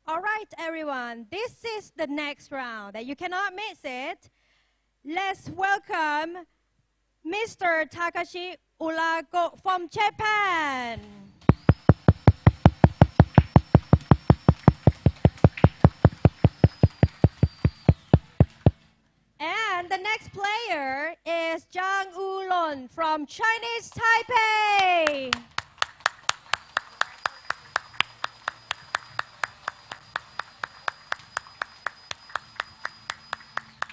All right, everyone. This is the next round that you cannot miss it. Let's welcome Mr. Takashi Uraoka from Japan. And the next player is Chang from Chinese Taipei.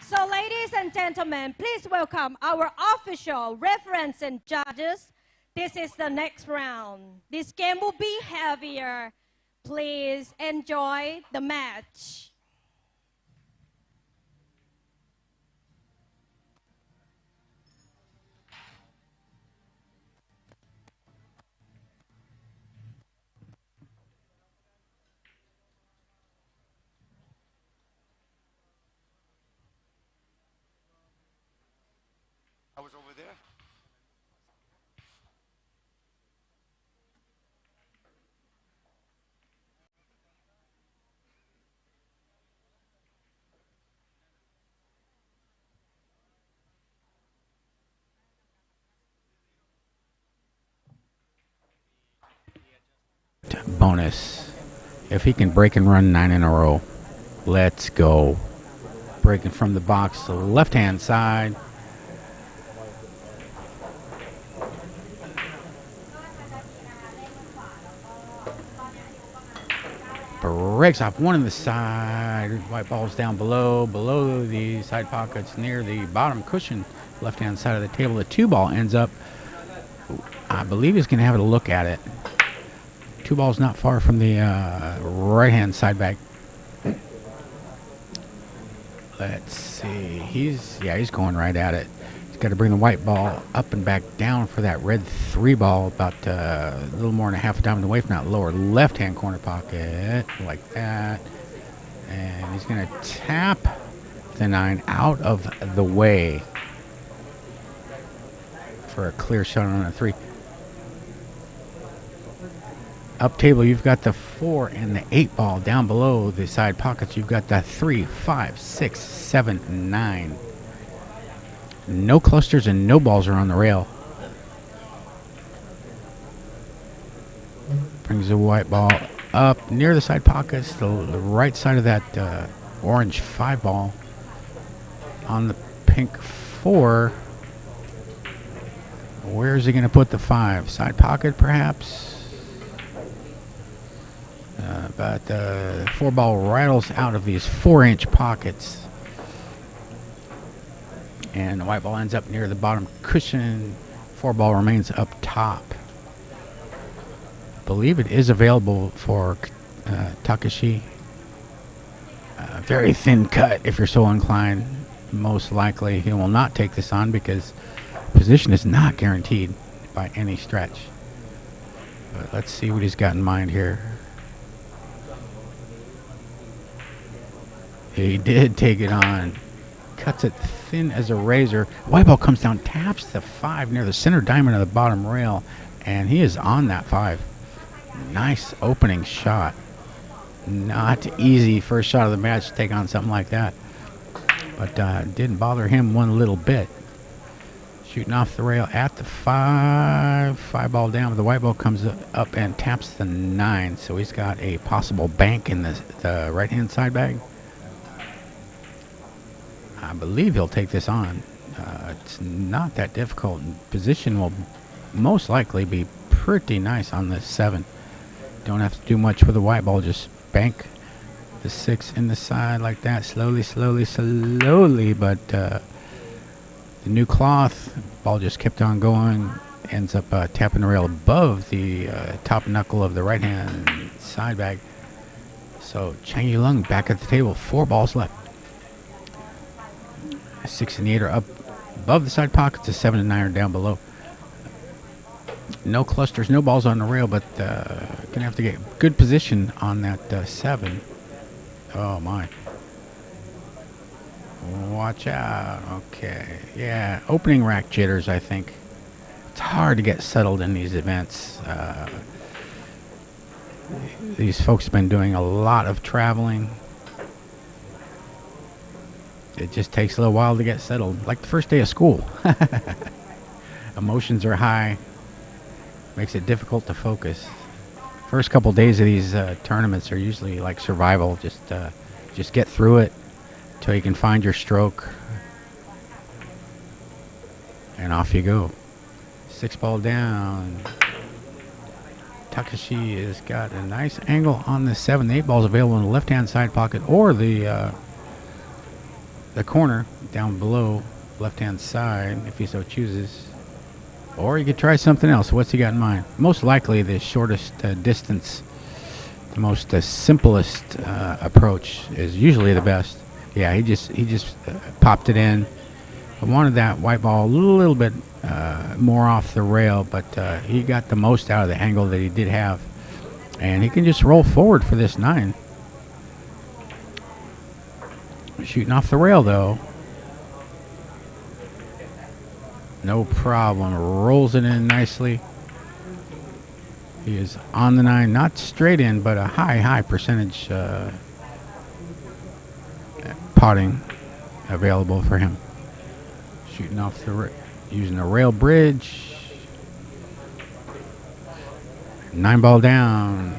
So ladies and gentlemen, please welcome our official referees and judges. This is the next round. This game will be heavier. Please enjoy the match. I was over there. Bonus. If he can break and run 9 in a row, let's go. Breaking from the box, the left-hand side. Breaks off one on the side. White ball's down below the side pockets near the bottom cushion, left-hand side of the table. The 2 ball ends up, I believe he's going to have a look at it. 2 balls not far from the right-hand side bag. Let's see. He's going right at it. He's got to bring the white ball up and back down for that red 3 ball, about a little more than a half a diamond away from that lower left-hand corner pocket, like that. And he's going to tap the 9 out of the way for a clear shot on a 3. Up table, you've got the 4 and the 8 ball. Down below the side pockets, you've got that 3, 5, 6, 7, 9. No clusters and no balls are on the rail. Brings the white ball up near the side pockets, the right side of that orange 5 ball. On the pink 4, where is he going to put the 5? Side pocket, perhaps? But the 4 ball rattles out of these 4-inch pockets. And the white ball ends up near the bottom cushion. 4 ball remains up top. Believe it is available for Takashi. Very thin cut if you're so inclined. Most likely he will not take this on because position is not guaranteed by any stretch. But let's see what he's got in mind here. He did take it on. Cuts it thin as a razor. White ball comes down, taps the 5 near the center diamond of the bottom rail, and he is on that 5. Nice opening shot. Not easy first shot of the match to take on something like that. But didn't bother him one little bit. Shooting off the rail at the 5. 5 ball down, but the white ball comes up and taps the 9. So he's got a possible bank in the right-hand side bag. I believe he'll take this on. It's not that difficult. Position will most likely be pretty nice on this 7. Don't have to do much with the white ball. Just bank the 6 in the side like that. Slowly, slowly, slowly. But the new cloth, ball just kept on going. Ends up tapping the rail above the top knuckle of the right-hand side bag. So Chang back at the table. 4 balls left. 6 and 8 are up above the side pockets. The 7 and 9 are down below. No clusters, no balls on the rail, but gonna have to get good position on that 7. Oh my! Watch out. Okay, yeah. Opening rack jitters. I think it's hard to get settled in these events. These folks have been doing a lot of traveling. It just takes a little while to get settled, like the first day of school. Emotions are high, makes it difficult to focus. First couple days of these tournaments are usually like survival. Just get through it till you can find your stroke, and off you go. 6 ball down. Takashi has got a nice angle on the 7. The 8 ball is available in the left-hand side pocket or the corner down below, left-hand side, if he so chooses. Or you could try something else. What's he got in mind? Most likely the shortest distance, the most simplest approach is usually the best. Yeah, he just popped it in. I wanted that white ball a little bit more off the rail, but he got the most out of the angle that he did have. And he can just roll forward for this 9. Shooting off the rail, though. No problem. Rolls it in nicely. He is on the 9, not straight in, but a high percentage potting available for him. Shooting off the using a rail bridge. 9 ball down.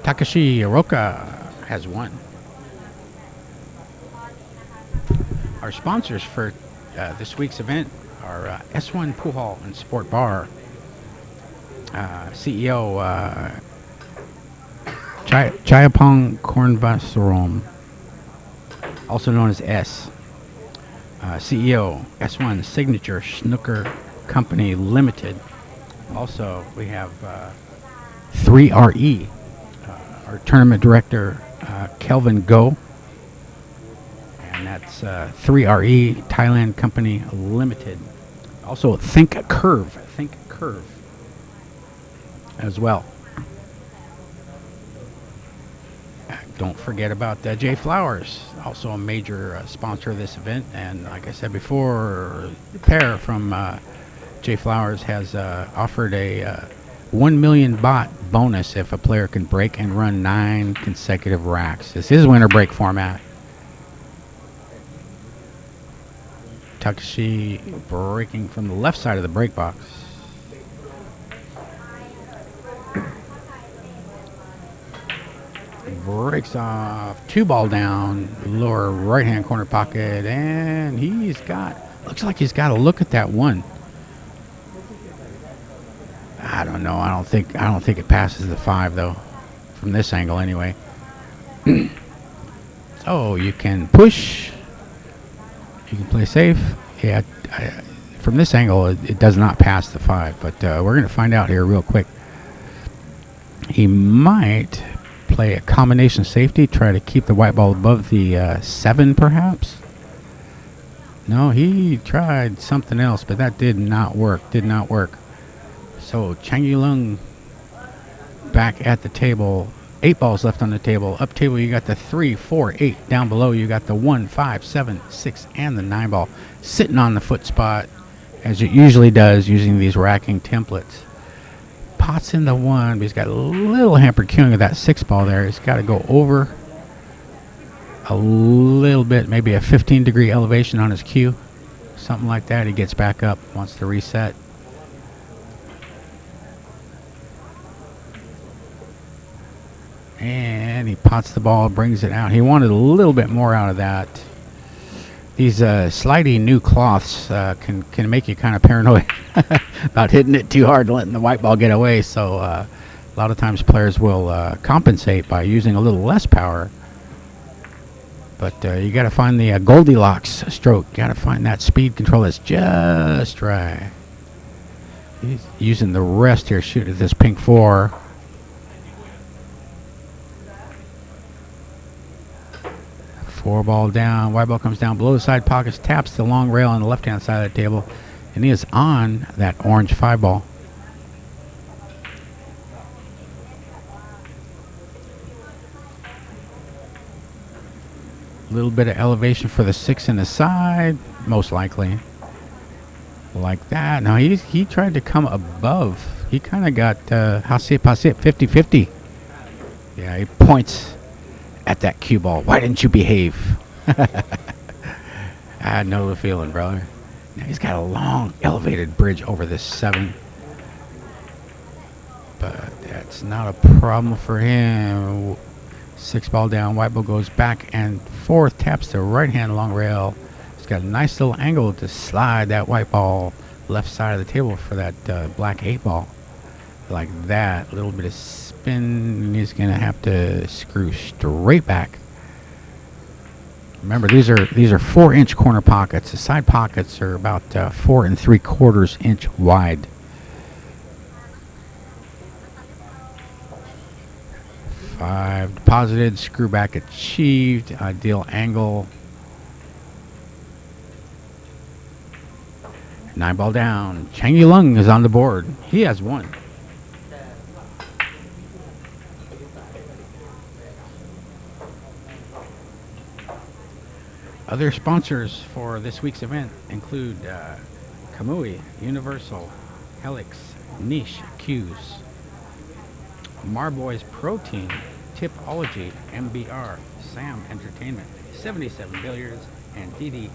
Takashi Uraoka has won. Our sponsors for this week's event are S1 Pool Hall and Sport Bar. CEO Chayapong Kornvasarom, also known as S. CEO S1 Signature Snooker Company Limited. Also, we have 3RE, our tournament director Kelvin Go. And that's 3RE Thailand Company Limited. Also Think Curve as well. Don't forget about Jay Flowers, also a major sponsor of this event. And like I said before, the pair from Jay Flowers has offered a 1 million baht bonus if a player can break and run 9 consecutive racks. This is winner break format. Takashi breaking from the left side of the break box. Breaks off, 2 ball down, lower right hand corner pocket, and looks like he's got to look at that 1. I don't know. I don't think it passes the 5 though, from this angle anyway. So you can push. You can play safe. Yeah, from this angle, it does not pass the 5, but we're going to find out here real quick. He might play a combination safety, try to keep the white ball above the 7, perhaps. No, he tried something else, but that did not work. So Chang Yulung back at the table. 8 balls left on the table. Up table, you got the 3, 4, 8. Down below, you got the 1, 5, 7, 6, and the 9 ball sitting on the foot spot, as it usually does using these racking templates. Pots in the 1, but he's got a little hampered queuing of that 6 ball there. He's got to go over a little bit, maybe a 15-degree elevation on his cue. Something like that. He gets back up, wants to reset. And he pots the ball, brings it out. He wanted a little bit more out of that. These slidey new cloths can make you kind of paranoid about hitting it too hard and letting the white ball get away. So a lot of times players will compensate by using a little less power. But you got to find the Goldilocks stroke. You got to find that speed control that's just right. He's using the rest here, shooting at this pink 4. Four ball down, white ball comes down below the side pockets, taps the long rail on the left-hand side of the table, and he is on that orange 5 ball. A little bit of elevation for the 6 in the side, most likely. Like that. Now he tried to come above. He kind of got, 50-50. Yeah, he points at that cue ball. Why didn't you behave? I know the feeling, brother. Now he's got a long elevated bridge over this 7. But that's not a problem for him. 6 ball down. White ball goes back and forth. Taps the right hand long rail. He's got a nice little angle to slide that white ball left side of the table for that black 8 ball. Like that. A little bit of spin. And he's going to have to screw straight back. Remember, these are 4-inch corner pockets. The side pockets are about 4 3/4 inch wide. 5 deposited, screw back achieved, ideal angle. 9 ball down. Chang is on the board. He has 1. Other sponsors for this week's event include Kamui, Universal, Helix, Niche, Q's, Marboy's Protein, Tipology, MBR, Sam Entertainment, 77 Billiards, and DD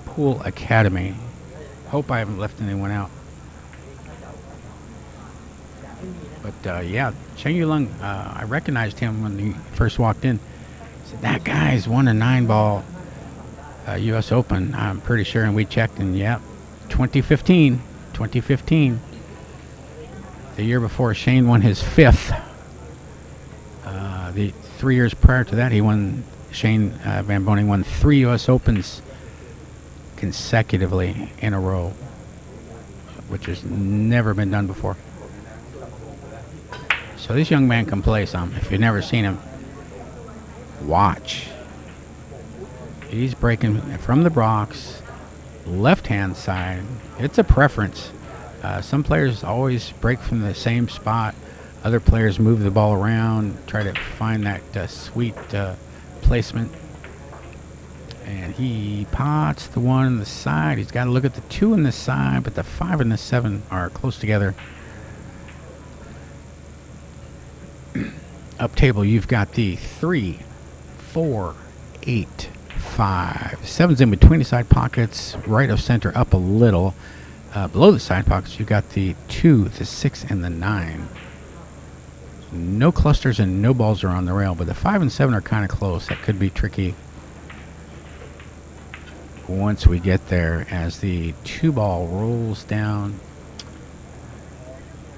Pool Academy. Hope I haven't left anyone out. But yeah, Cheng Yulung, I recognized him when he first walked in. I said, that guy's won a 9 ball U.S. Open, I'm pretty sure, and we checked, and yeah, 2015, the year before Shane won his 5th. The 3 years prior to that, Shane Van Boning won 3 U.S. Opens consecutively in a row, which has never been done before. So this young man can play some. If you've never seen him, watch. He's breaking from the box, left-hand side. It's a preference. Some players always break from the same spot. Other players move the ball around, try to find that sweet placement. And he pots the 1 on the side. He's got to look at the 2 on the side, but the 5 and the 7 are close together. Up table, you've got the 3, 4, 8, 5. 7's in between the side pockets, right of center, up a little. Below the side pockets, you've got the 2, the 6, and the 9. No clusters and no balls are on the rail, but the 5 and 7 are kind of close. That could be tricky once we get there, as the 2 ball rolls down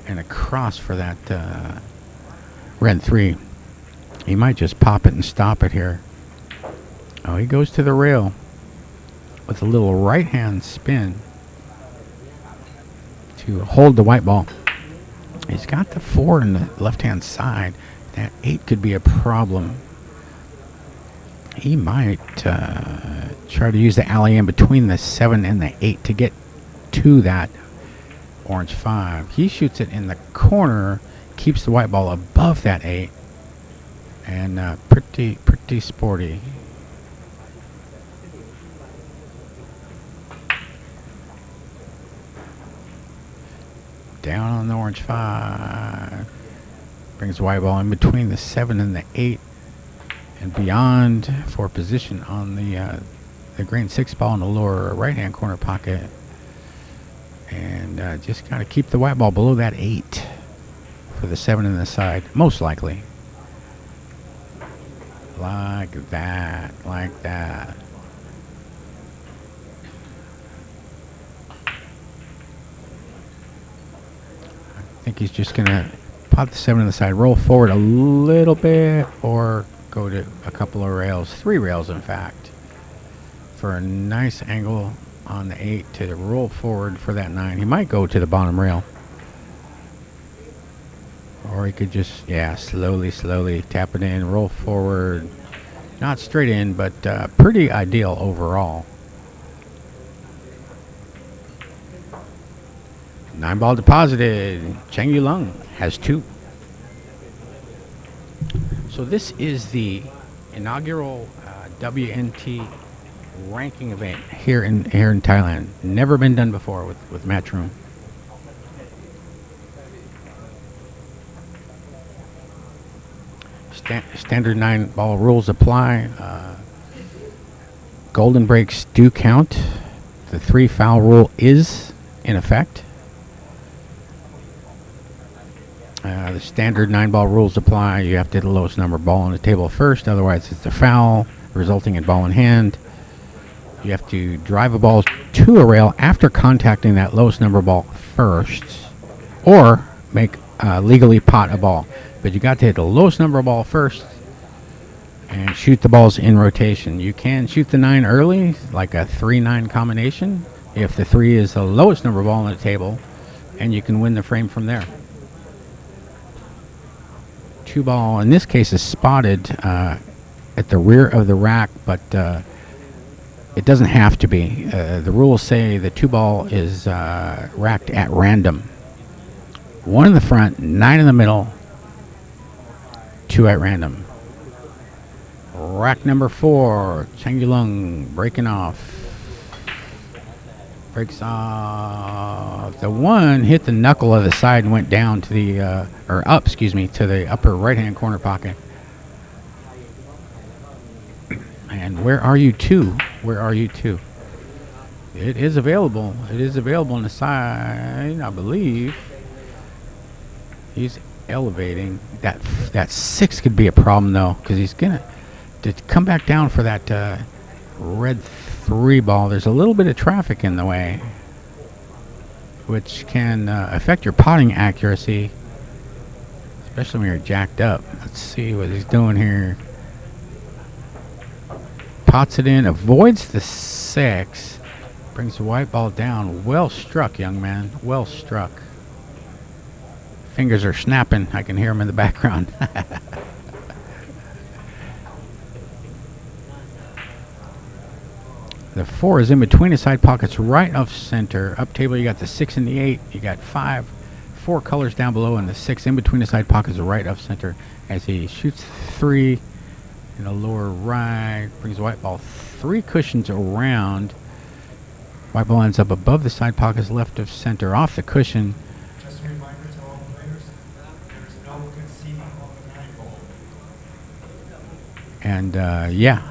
and across for that red 3. He might just pop it and stop it here. Oh, he goes to the rail with a little right hand spin to hold the white ball. He's got the 4 in the left hand side. That 8 could be a problem. He might try to use the alley in between the 7 and the 8 to get to that orange 5. He shoots it in the corner, keeps the white ball above that 8, and pretty sporty. Down on the orange 5. Brings the white ball in between the 7 and the 8. And beyond for position on the green 6 ball in the lower right-hand corner pocket. And just got to keep the white ball below that 8 for the 7 in the side, most likely. Like that, like that. I think he's just going to pot the 7 in the side, roll forward a little bit, or go to a couple of rails, 3 rails in fact, for a nice angle on the 8 to roll forward for that 9. He might go to the bottom rail, or he could just, yeah, slowly tap it in, roll forward, not straight in, but pretty ideal overall. 9 ball deposited. Cheng Yulung has 2. So this is the inaugural WNT ranking event here in Thailand. Never been done before with Matchroom. Standard 9-ball rules apply. Golden breaks do count. The 3-foul rule is in effect. The standard 9-ball rules apply. You have to hit the lowest number of ball on the table first, otherwise it's a foul, resulting in ball in hand. You have to drive a ball to a rail after contacting that lowest number of ball first, or make legally pot a ball. But you got to hit the lowest number of ball first and shoot the balls in rotation. You can shoot the 9 early, like a 3-9 combination, if the 3 is the lowest number of ball on the table, and you can win the frame from there. 2-ball, in this case, is spotted at the rear of the rack, but it doesn't have to be. The rules say the 2-ball is racked at random. 1 in the front, 9 in the middle, 2 at random. Rack number 4, Chang breaking off. Breaks off. The 1 hit the knuckle of the side and went down to the, to the upper right-hand corner pocket. And where are you 2? Where are you 2? It is available. It is available on the side, I believe. He's elevating. That 6 could be a problem, though, because he's going to come back down for that red 3-ball. There's a little bit of traffic in the way, which can affect your potting accuracy, especially when you're jacked up. Let's see what he's doing here. Pots it in, avoids the 6, brings the white ball down. Well struck, young man. Well struck. Fingers are snapping. I can hear them in the background. The 4 is in between the side pockets, right of center. Up table, you got the 6 and the 8. You got 4 colors down below, and the 6 in between the side pockets, right of center. As he shoots 3 in the lower right, brings the white ball 3 cushions around. White ball ends up above the side pockets, left of center, off the cushion. Just a reminder to all players, there's no conceding on the 9 ball. And yeah.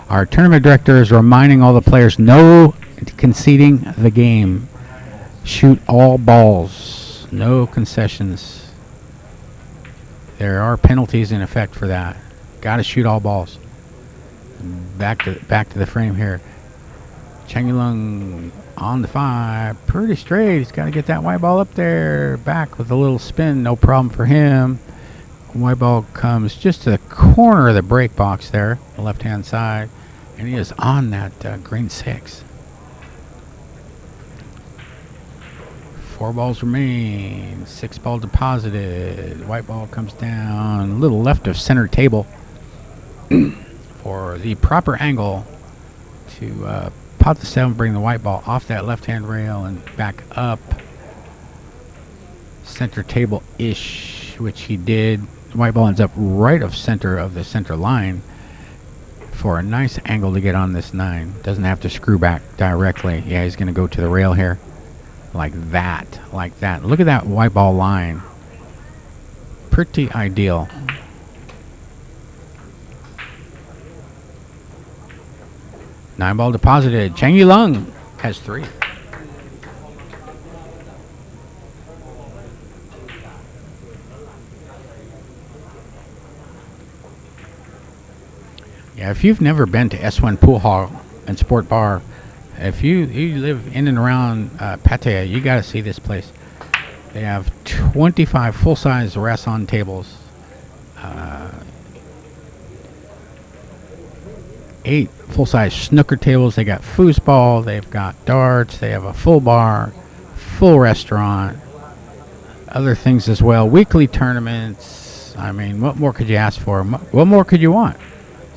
Our tournament director is reminding all the players, no conceding the game. Shoot all balls. No concessions. There are penalties in effect for that. Got to shoot all balls. Back to the frame here. Chang on the 5. Pretty straight. He's got to get that white ball up there. Back with a little spin. No problem for him. White ball comes just to the corner of the break box there, the left-hand side. And he is on that green 6. 4 balls remain. 6 ball deposited. White ball comes down a little left of center table for the proper angle to pot the 7, bring the white ball off that left-hand rail and back up center table-ish, which he did. The white ball ends up right of center of the center line for a nice angle to get on this 9. Doesn't have to screw back directly. Yeah, he's going to go to the rail here. Like that. Like that. Look at that white ball line. Pretty ideal. Nine ball deposited. Chang Yulung has 3. Yeah, if you've never been to S1 Pool Hall and Sport Bar, if you live in and around Pattaya, you got to see this place. They have 25 full-size Rasson tables, 8 full-size snooker tables. They got foosball, they've got darts, they have a full bar, full restaurant, other things as well. Weekly tournaments. I mean, what more could you ask for? What more could you want?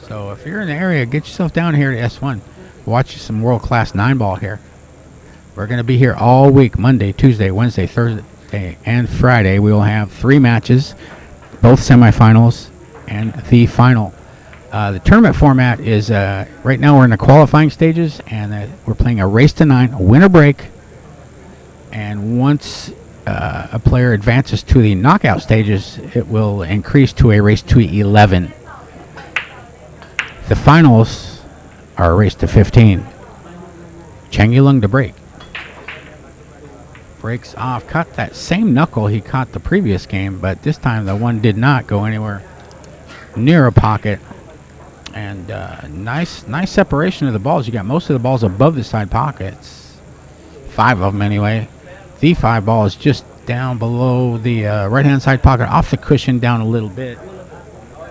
So if you're in the area, get yourself down here to S1. Watch some world-class 9-ball here. We're going to be here all week, Monday, Tuesday, Wednesday, Thursday, and Friday. We will have 3 matches, both semifinals and the final. The tournament format is, right now we're in the qualifying stages, and we're playing a race to 9, a winner break. And once a player advances to the knockout stages, it will increase to a race to 11. The finals are a race to 15. Chang Yulung to break. Breaks off, caught that same knuckle he caught the previous game, but this time the one did not go anywhere near a pocket. And nice separation of the balls. You got most of the balls above the side pockets. 5 of them anyway. The 5 ball is just down below the right-hand side pocket, off the cushion down a little bit.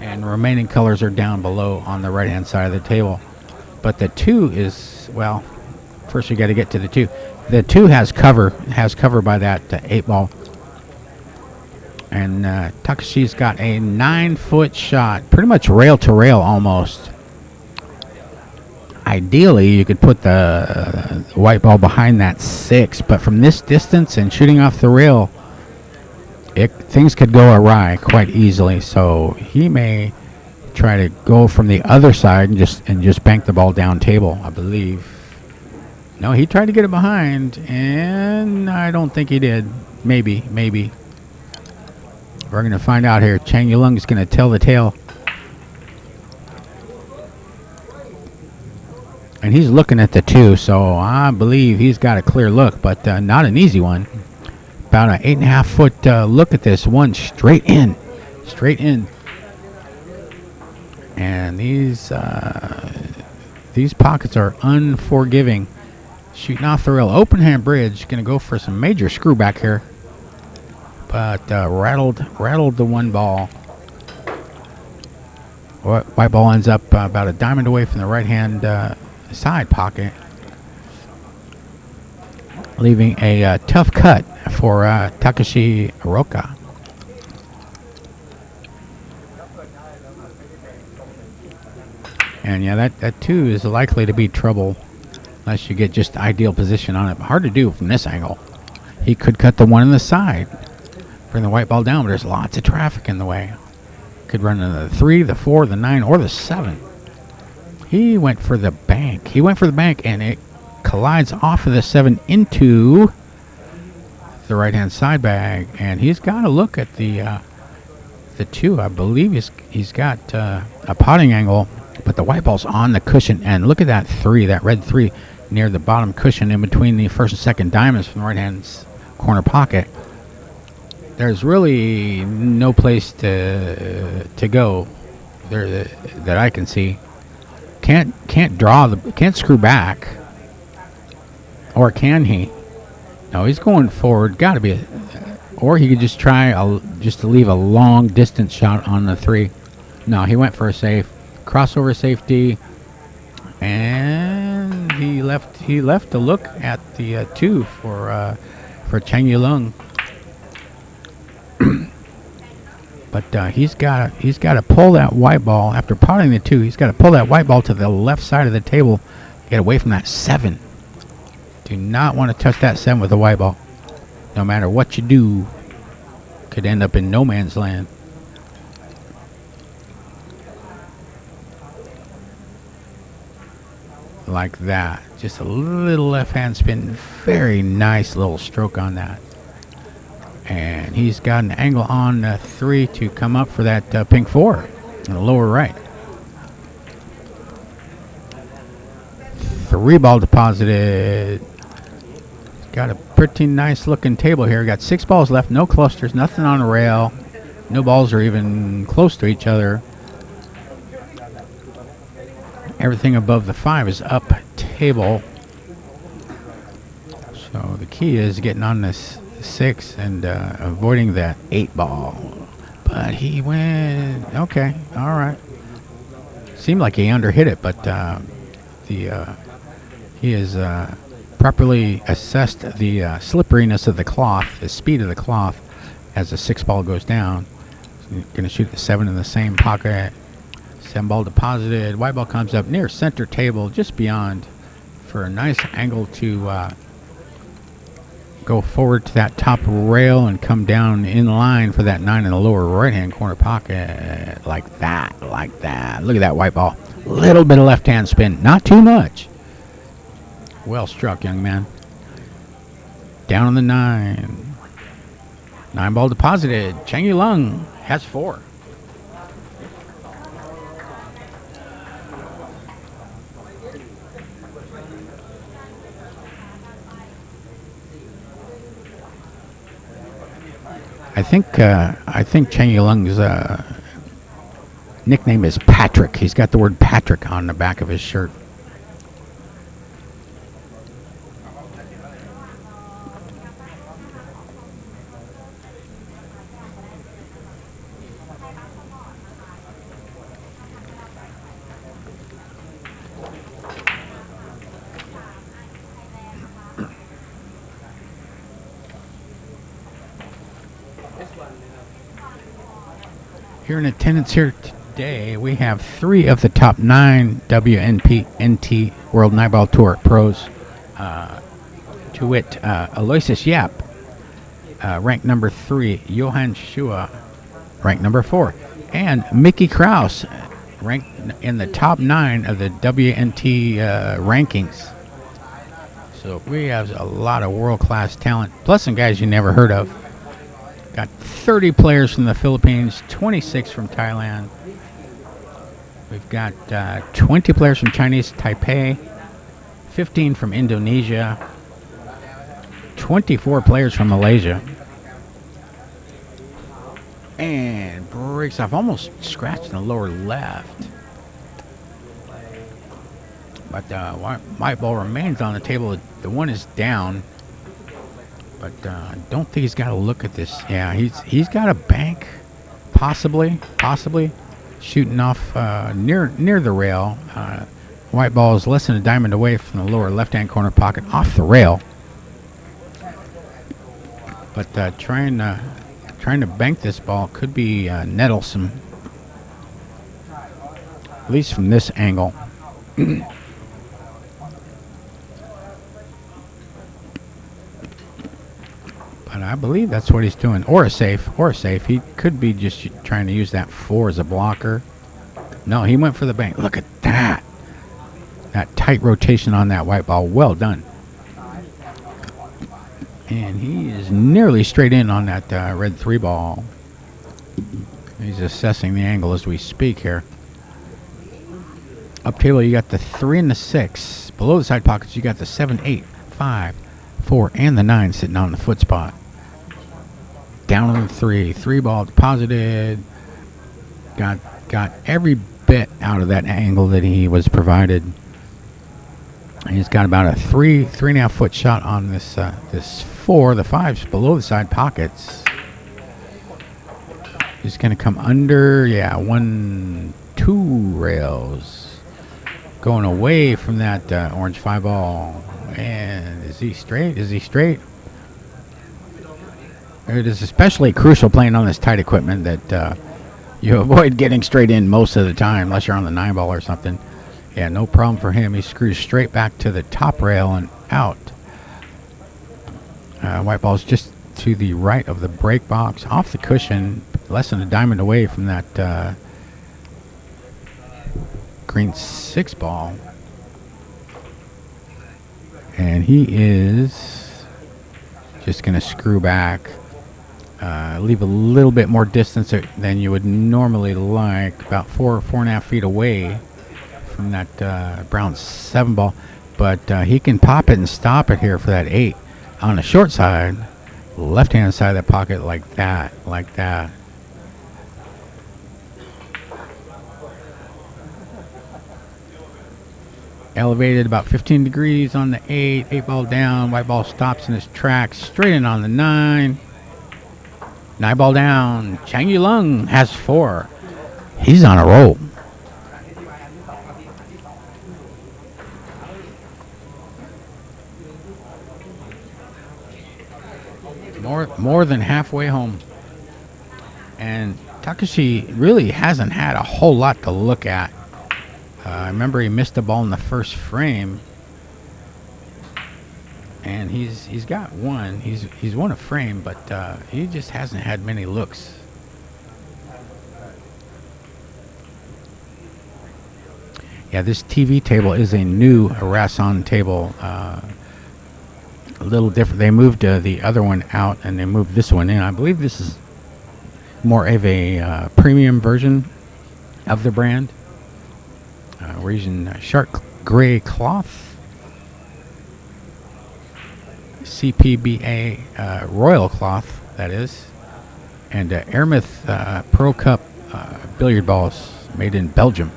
And the remaining colors are down below on the right-hand side of the table. But the 2 is, well, first you got to get to the 2. The 2 has cover by that 8 ball. And Takashi's got a 9-foot shot, pretty much rail to rail almost. Ideally, you could put the white ball behind that 6, but from this distance and shooting off the rail, things could go awry quite easily. So he may try to go from the other side and just bank the ball down table, I believe. No, he tried to get it behind, and I don't think he did. Maybe. We're going to find out here. Chang Yulung is going to tell the tale. And he's looking at the 2, so I believe he's got a clear look, but not an easy one. About an 8.5-foot look at this one, straight in. And these pockets are unforgiving. Shooting off the rail, open hand bridge, going to go for some major screw back here. But rattled the 1 ball. White ball ends up about a diamond away from the right hand side pocket, leaving a tough cut for Takashi Uraoka. And yeah, that 2 is likely to be trouble unless you get just ideal position on it. But hard to do from this angle. He could cut the 1 in the side, bring the white ball down, but there's lots of traffic in the way. Could run into the 3, the 4, the 9, or the 7. He went for the bank. And it collides off of the 7 into the right-hand side bag. And he's got to look at the 2. I believe he's got a potting angle, but the white ball's on the cushion. And look at that 3, that red 3, near the bottom cushion in between the first and second diamonds from the right-hand corner pocket. There's really no place to go there that I can see. Can't screw back, or can he? No, he's going forward. Got to be, or he could just try just to leave a long distance shot on the 3. No, he went for a safe crossover safety, and he left to look at the 2 for Chang Yulung. But he's got to pull that white ball after potting the 2. He's got to pull that white ball to the left side of the table, get away from that 7. Do not want to touch that 7 with a white ball. No matter what you do, could end up in no man's land. Like that, just a little left hand spin, very nice little stroke on that. And he's got an angle on the 3 to come up for that pink 4 in the lower right. 3 ball deposited. Got a pretty nice looking table here. Got 6 balls left, no clusters, nothing on the rail. No balls are even close to each other. Everything above the 5 is up table. So the key is getting on this 6 and avoiding that 8 ball. But he went, okay, all right. Seemed like he underhit it, but he has properly assessed the slipperiness of the cloth, the speed of the cloth as the 6 ball goes down. So you're going to shoot the 7 in the same pocket. 7 ball deposited. White ball comes up near center table, just beyond, for a nice angle to go forward to that top rail and come down in line for that 9 in the lower right-hand corner pocket. Like that. Look at that white ball. Little bit of left-hand spin. Not too much. Well struck, young man. Down on the 9. 9 ball deposited. Chang Lung has 4. I think Chang Lung's nickname is Patrick. He's got the word Patrick on the back of his shirt. Here in attendance here today, we have 3 of the top 9 WNT World Nine Ball Tour pros. To wit, Aloysius Yap, ranked number 3, Johann Schua, ranked number 4, and Mickey Kraus, ranked in the top 9 of the WNT rankings. So we have a lot of world-class talent, plus some guys you never heard of. Got 30 players from the Philippines, 26 from Thailand. We've got 20 players from Chinese Taipei, 15 from Indonesia, 24 players from Malaysia. And breaks off, almost scratched in the lower left. But white ball remains on the table. The one is down. But I don't think he's got to look at this. Yeah, he's got a bank, possibly shooting off near the rail. White ball is less than a diamond away from the lower left-hand corner pocket, off the rail. But trying to bank this ball could be nettlesome, at least from this angle. But I believe that's what he's doing. Or a safe. He could be just trying to use that 4 as a blocker. No, he went for the bank. Look at that. That tight rotation on that white ball. Well done. And he is nearly straight in on that red 3 ball. He's assessing the angle as we speak here. Up table, you got the 3 and the 6. Below the side pockets, you got the 7, 8, 5, 4, and the 9 sitting on the foot spot. Down on the 3. 3 ball deposited. Got every bit out of that angle that he was provided. And he's got about a 3.5 foot shot on this this 4. The 5's below the side pockets. He's going to come under, 1, 2 rails. Going away from that orange 5 ball. And is he straight? It is especially crucial playing on this tight equipment that you avoid getting straight in most of the time, unless you're on the 9 ball or something. Yeah, no problem for him. He screws straight back to the top rail and out. White ball's just to the right of the break box, off the cushion, less than a diamond away from that green 6 ball. And he is just going to screw back, leave a little bit more distance than you would normally like, about 4.5 feet away from that brown 7 ball. But he can pop it and stop it here for that 8 on the short side, left-hand side of that pocket, like that. Elevated about 15 degrees on the 8 ball down. White ball stops in his tracks, straight in on the 9. 9 ball down. Chang Lung has 4. He's on a roll. More than halfway home. And Takashi really hasn't had a whole lot to look at. I remember he missed the ball in the first frame, and he's got one. He's won a frame, but he just hasn't had many looks. Yeah, this TV table is a new Rason table. a little different. They moved the other one out and they moved this one in. I believe this is more of a premium version of the brand. We're using shark gray cloth, CPBA royal cloth, that is, and Airmouth Pro Cup billiard balls made in Belgium.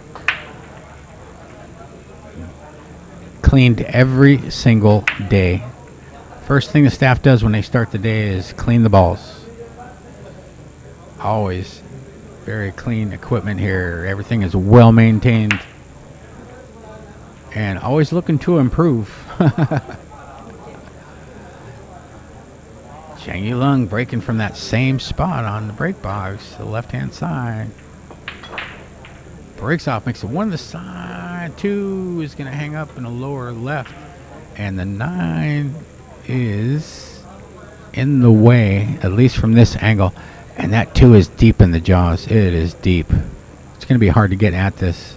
Cleaned every single day. First thing the staff does when they start the day is clean the balls. Always very clean equipment here. Everything is well maintained and always looking to improve. Chang Yulung breaking from that same spot on the break box, the left-hand side. Breaks off, makes it one to the side. 2 is going to hang up in the lower left. And the 9 is in the way, at least from this angle. And that 2 is deep in the jaws. It is deep. It's going to be hard to get at this.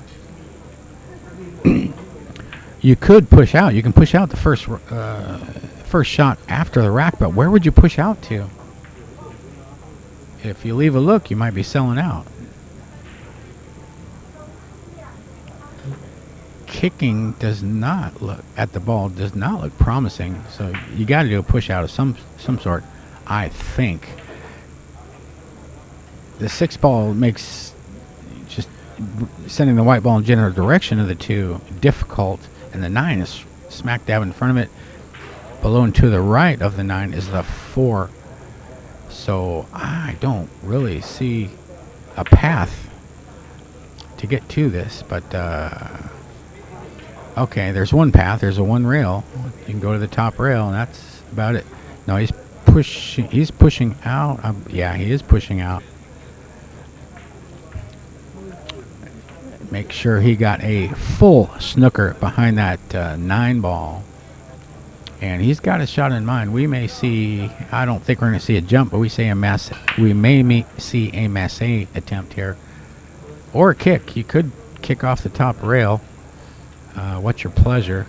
You could push out. You can push out the first shot after the rack, but where would you push out to? If you leave a look, you might be selling out. Kicking does not look at the ball, does not look promising, so you got to do a push out of some sort, I think. The 6 ball makes just sending the white ball in general direction of the 2 difficult, and the 9 is smack dab in front of it. Below and to the right of the 9 is the 4. So I don't really see a path to get to this, but okay, there's one path. There's a one rail. You can go to the top rail, and that's about it. No, he's pushing out. Yeah, he is pushing out. Make sure he got a full snooker behind that 9 ball. And he's got a shot in mind. We may see, I don't think we're going to see a jump, but we may see a masse attempt here. Or a kick. You could kick off the top rail. What's your pleasure?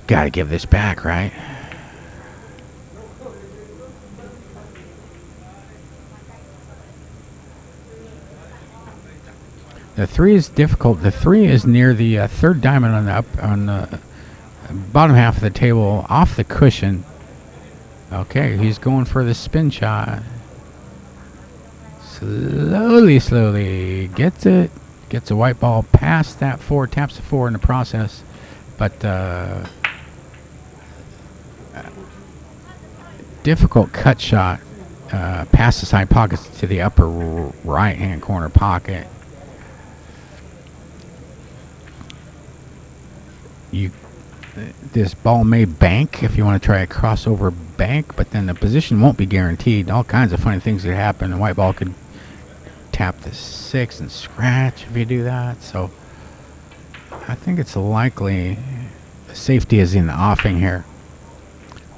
Got to give this back, right? The 3 is difficult. The 3 is near the third diamond on the bottom half of the table, off the cushion. Okay, he's going for the spin shot. Slowly gets it. Gets a white ball past that 4, taps the 4 in the process, but difficult cut shot past the side pockets to the upper right-hand corner pocket. This ball may bank if you want to try a crossover bank, but then the position won't be guaranteed. All kinds of funny things could happen. The white ball could tap the 6 and scratch if you do that. So I think it's likely safety is in the offing here.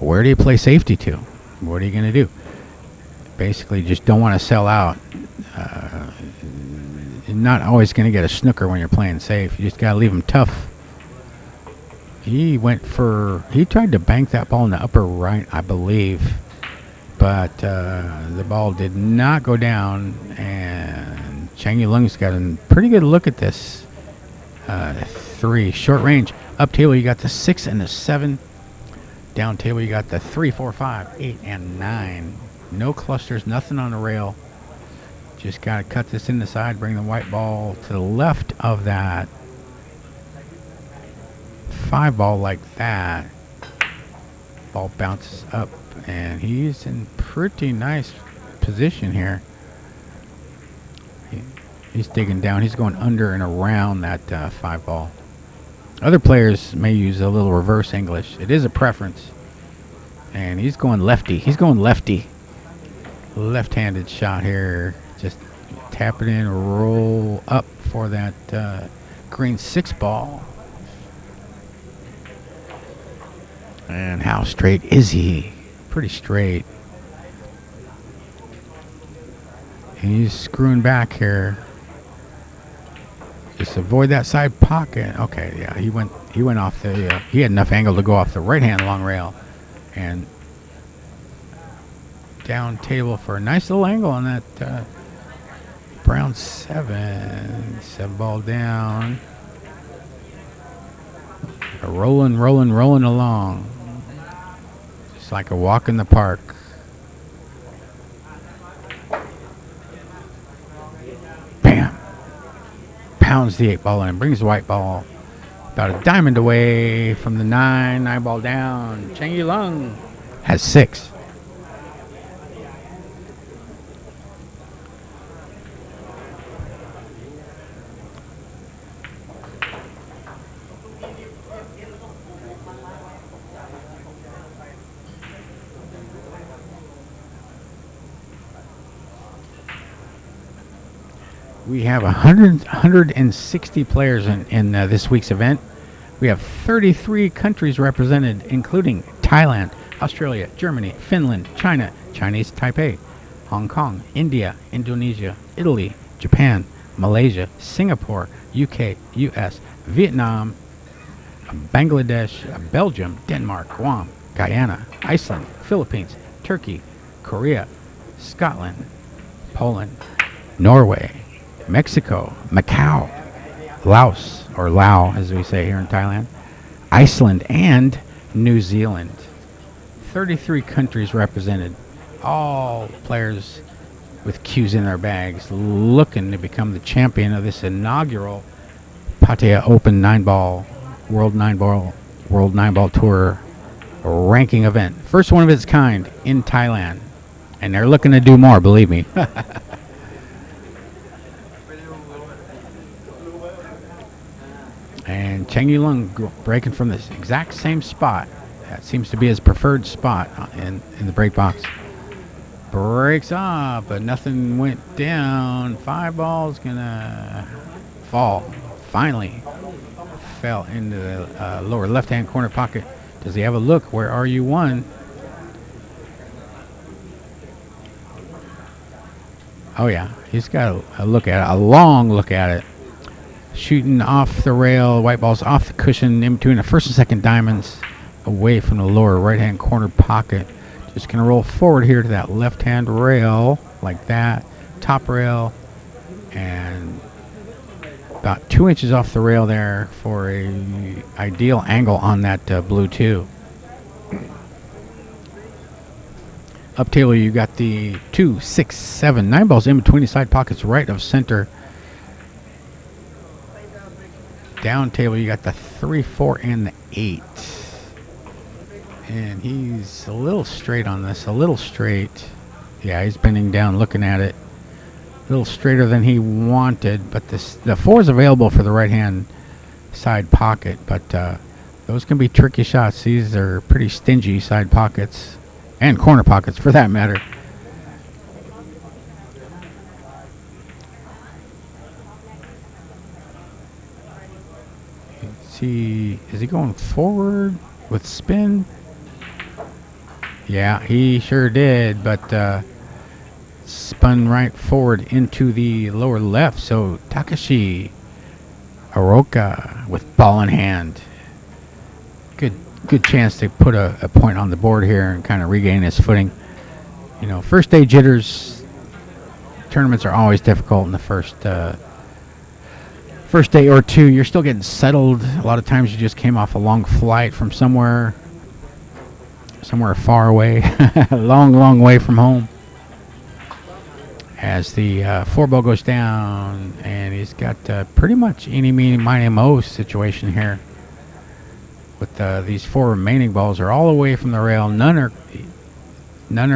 Where do you play safety to? What are you going to do? Basically, just don't want to sell out. You're not always going to get a snooker when you're playing safe. You just got to leave them tough. He tried to bank that ball in the upper right, I believe, but the ball did not go down, and Chang Yulung's got a pretty good look at this. 3, short range. Up table, you got the 6 and the 7. Down table, you got the 3, 4, 5, 8, and 9. No clusters, nothing on the rail. Just got to cut this in the side, bring the white ball to the left of that 5 ball like that. Ball bounces up, and he's in pretty nice position here. He's digging down. He's going under and around that 5 ball. Other players may use a little reverse English. It is a preference. And he's going lefty. He's going lefty. Left-handed shot here. Just tap it in, roll up for that green 6 ball. And how straight is he? Pretty straight. He's screwing back here. Just avoid that side pocket. Okay, yeah, he went off the. He had enough angle to go off the right hand long rail, and down table for a nice little angle on that brown 7. 7 ball down. Rolling along. Just like a walk in the park. Bam. Pounds the 8 ball in, brings the white ball about a diamond away from the 9. 9 ball down. Chang Lung has 6. We have 160 players in this week's event. We have 33 countries represented, including Thailand, Australia, Germany, Finland, China, Chinese Taipei, Hong Kong, India, Indonesia, Italy, Japan, Malaysia, Singapore, UK, US, Vietnam, Bangladesh, Belgium, Denmark, Guam, Guyana, Iceland, Philippines, Turkey, Korea, Scotland, Poland, Norway, Mexico, Macau, Laos, or Lao as we say here in Thailand, Iceland, and New Zealand. 33 countries represented, all players with cues in their bags, looking to become the champion of this inaugural Pattaya Open 9-ball World 9-ball Tour ranking event. First one of its kind in Thailand, and they're looking to do more, believe me. And Chang Lung breaking from this exact same spot. That seems to be his preferred spot in the break box. Breaks off, but nothing went down. 5 balls gonna fall. Finally fell into the lower left-hand corner pocket. Does he have a look? Where are you, 1? Oh yeah, he's got a look at it, a long look at it. Shooting off the rail, white balls off the cushion in between the first and second diamonds, away from the lower right-hand corner pocket. Just going to roll forward here to that left-hand rail, like that, top rail, and about 2 inches off the rail there for a ideal angle on that blue 2. Up table, you got the 2, 6, 7, 9 balls in between the side pockets, right of center. Down table, you got the 3, 4, and the 8. And he's a little straight on this, a little straight. Yeah, he's bending down, looking at it. A little straighter than he wanted, but the 4 is available for the right-hand side pocket, but those can be tricky shots. These are pretty stingy side pockets, and corner pockets for that matter. Is he going forward with spin? Yeah, he sure did, but spun right forward into the lower left. So Takashi Uraoka with ball in hand. Good chance to put a point on the board here and kind of regain his footing. You know, first day jitters. Tournaments are always difficult in the first day or two. You're still getting settled. A lot of times you just came off a long flight from somewhere far away, long way from home. As the 4 ball goes down, and he's got pretty much eeny, meeny, miny, mo situation here. With these 4 remaining balls are all away from the rail. None are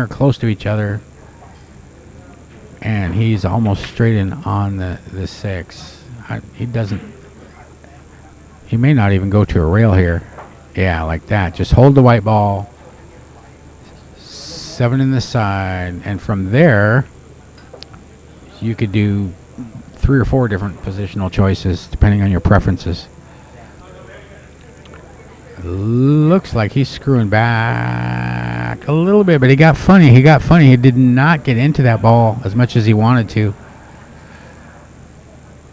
close to each other. And he's almost straight in on the 6. He may not even go to a rail here. Yeah, like that. Just hold the white ball. 7 in the side. And from there, you could do 3 or 4 different positional choices depending on your preferences. Looks like he's screwing back a little bit, but he got funny. He did not get into that ball as much as he wanted to.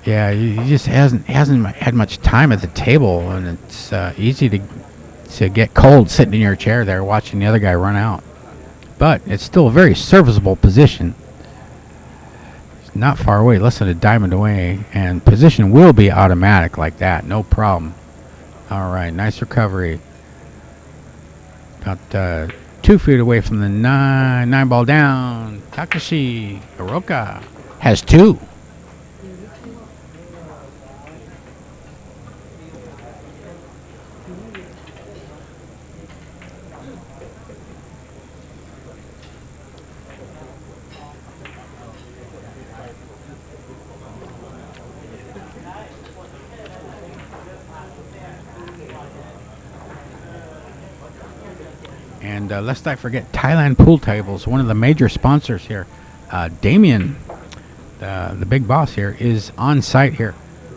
Yeah, he just hasn't had much time at the table, and it's easy to get cold sitting in your chair there watching the other guy run out. But it's still a very serviceable position. It's not far away, less than a diamond away, and position will be automatic like that, no problem. All right, nice recovery. About 2 feet away from the nine ball down. Takashi Uraoka has 2. And lest I forget, Thailand Pool Tables, one of the major sponsors here. Damien, the big boss here, is on site here.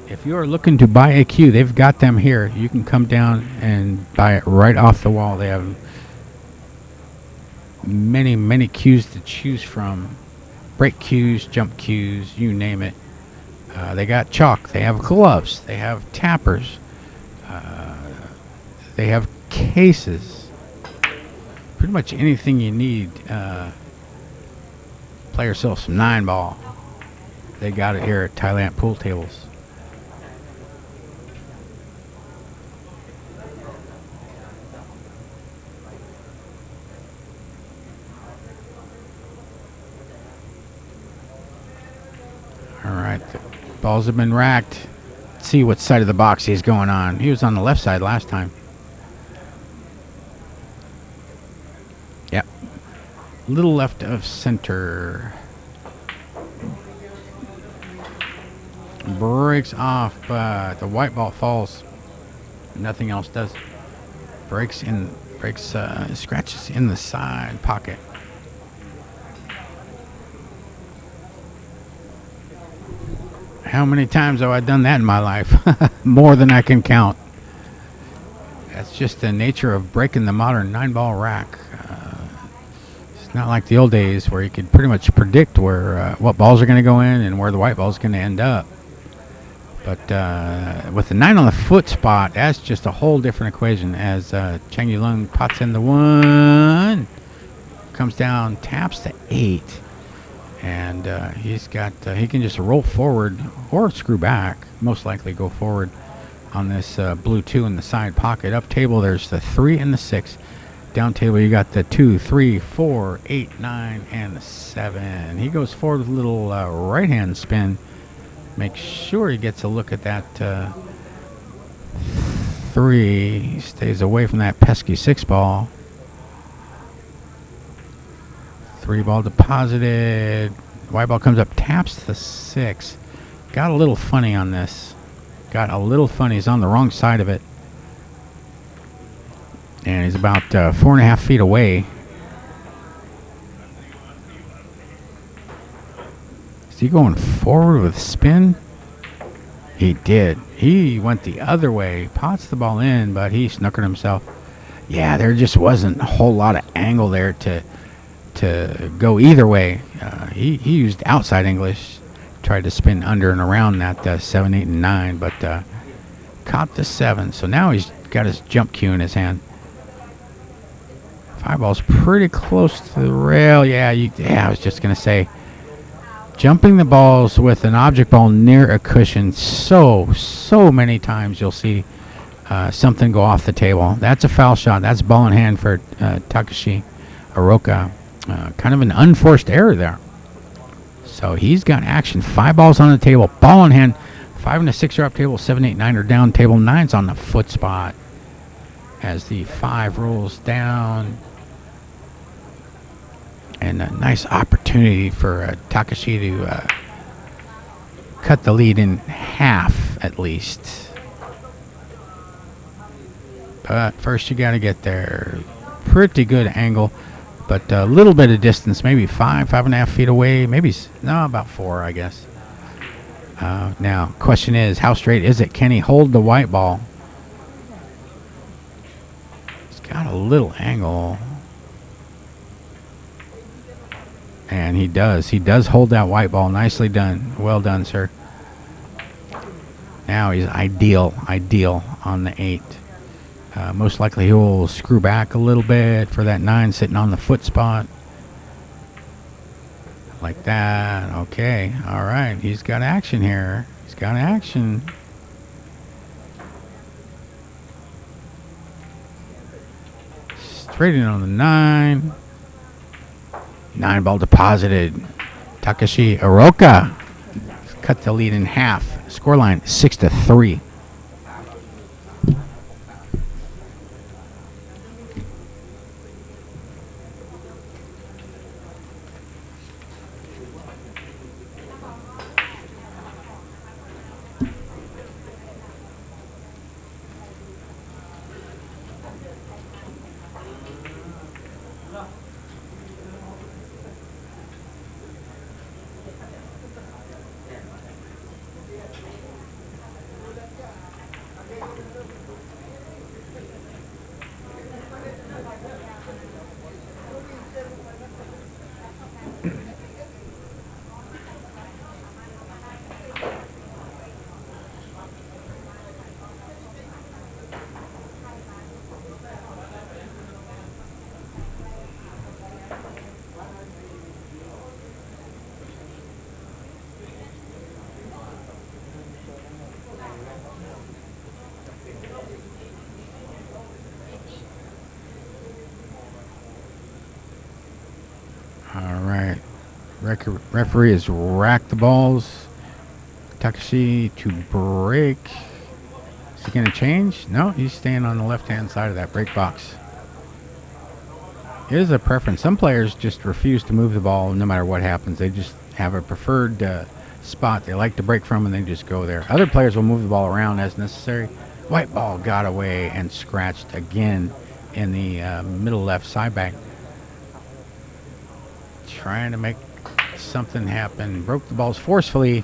If you are looking to buy a cue, they've got them here. You can come down and buy it right off the wall. They have many cues to choose from. Break cues, jump cues, you name it. They got chalk. They have gloves. They have tappers. They have cases. Pretty much anything you need. Play yourself some 9-ball. They got it here at Thailand Pool Tables. All right, the balls have been racked. Let's see what side of the box he's going on. He was on the left side last time. Yep. Little left of center. Breaks off, but the white ball falls. Nothing else does. Scratches in the side pocket. How many times have I done that in my life? More than I can count. That's just the nature of breaking the modern 9-ball rack. It's not like the old days where you could pretty much predict where what balls are going to go in and where the white ball is going to end up. But with the 9 on the foot spot, that's just a whole different equation. As Chang Yulung pots in the 1, comes down, taps the 8. And he's got, he can just roll forward or screw back. Most likely go forward on this blue 2 in the side pocket. Up table, there's the 3 and the 6. Down table, you got the 2, 3, 4, 8, 9, and the 7. He goes forward with a little right-hand spin. Make sure he gets a look at that 3. He stays away from that pesky 6 ball. 3 ball deposited. White ball comes up, taps the 6. Got a little funny on this. Got a little funny. He's on the wrong side of it. And he's about 4.5 feet away. Is he going forward with spin? He did. He went the other way. Pots the ball in, but he snookered himself. Yeah, there just wasn't a whole lot of angle there to go either way. He used outside English. Tried to spin under and around that 7, 8, and 9, but caught the 7. So now he's got his jump cue in his hand. 5 ball's pretty close to the rail. Yeah, I was just going to say, jumping the balls with an object ball near a cushion, so many times you'll see something go off the table. That's a foul shot. That's ball in hand for Takashi Uraoka. Kind of an unforced error there. So he's got action. 5 balls on the table, ball in hand. 5 and a 6 are up table. 7, 8, 9 are down table. 9's on the foot spot as the 5 rolls down. And a nice opportunity for Takashi to cut the lead in half at least. But first you got to get there. Pretty good angle, but a little bit of distance, maybe 5.5 feet away, maybe, no, about 4, I guess. Now, question is, how straight is it? Can he hold the white ball? He's got a little angle. And he does. He does hold that white ball. Nicely done. Well done, sir. Now he's ideal on the 8. Most likely he'll screw back a little bit for that 9 sitting on the foot spot. Like that. Okay. All right. He's got action here. He's got action. Straight in on the 9. 9 ball deposited. Takashi Uraoka cut the lead in half. Scoreline 6-3. All right. Referee has racked the balls. Takashi to break. Is he going to change? No, he's staying on the left-hand side of that break box. It is a preference. Some players just refuse to move the ball no matter what happens. They just have a preferred spot they like to break from, and they just go there. Other players will move the ball around as necessary. White ball got away and scratched again in the middle left side back. Trying to make something happen. Broke the balls forcefully.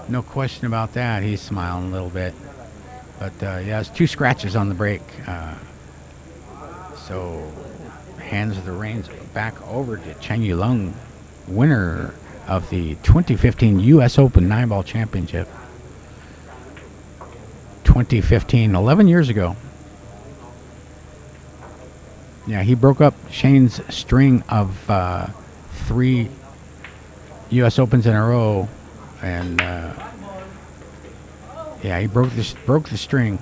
No question about that. He's smiling a little bit. But, yeah, it's 2 scratches on the break. So hands the reins back over to Chang, winner of the 2015 U.S. Open 9-ball championship. 2015, 11 years ago. Yeah, he broke up Shane's string of 3 U.S. Opens in a row, and yeah, he broke the string.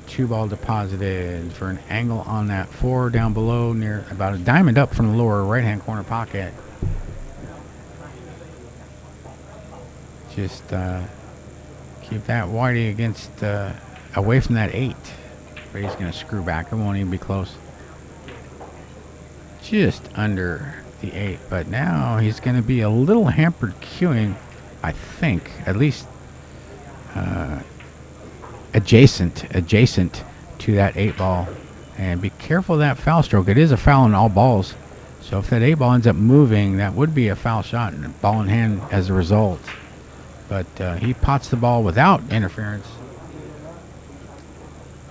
2 ball deposited for an angle on that 4 down below, near about a diamond up from the lower right-hand corner pocket. Just keep that whitey against away from that 8. But he's going to screw back. It won't even be close. Just under the 8. But now he's going to be a little hampered queuing, I think. At least adjacent to that 8 ball. And be careful of that foul stroke. It is a foul on all balls. So if that 8 ball ends up moving, that would be a foul shot and a ball in hand as a result. But he pots the ball without interference.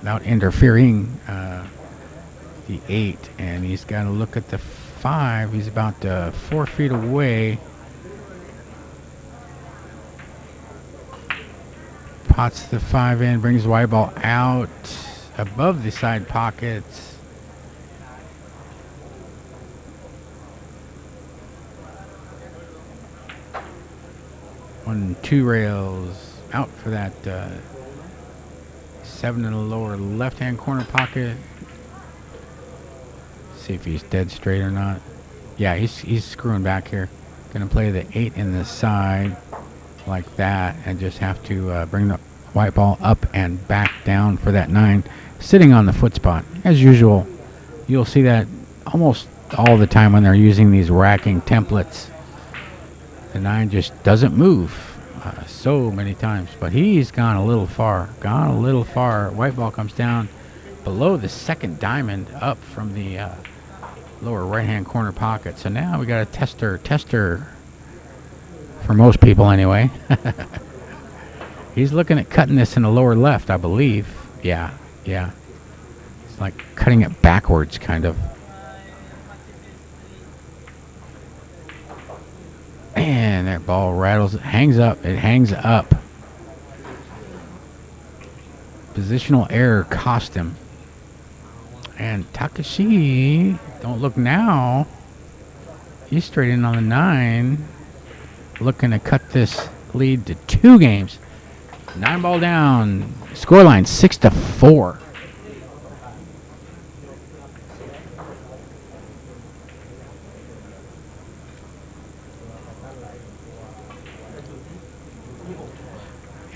Without interfering the 8, and he's got to look at the 5. He's about 4 feet away. Pots the 5 in, brings the white ball out above the side pockets. One, 2 rails out for that 7 in the lower left-hand corner pocket. See if he's dead straight or not. Yeah, he's screwing back here. Gonna play the 8 in the side like that, and just have to bring the white ball up and back down for that 9, sitting on the foot spot. As usual, you'll see that almost all the time when they're using these racking templates. The 9 just doesn't move. So many times, but he's gone a little far. White ball comes down below the 2nd diamond, up from the lower right-hand corner pocket. So now we got a tester for most people anyway. He's looking at cutting this in the lower left, I believe. Yeah. It's like cutting it backwards, kind of. And that ball rattles, hangs up. It hangs up. Positional error cost him. And Takashi, don't look now. He's straight in on the 9. Looking to cut this lead to 2 games. 9 ball down. Scoreline 6-4.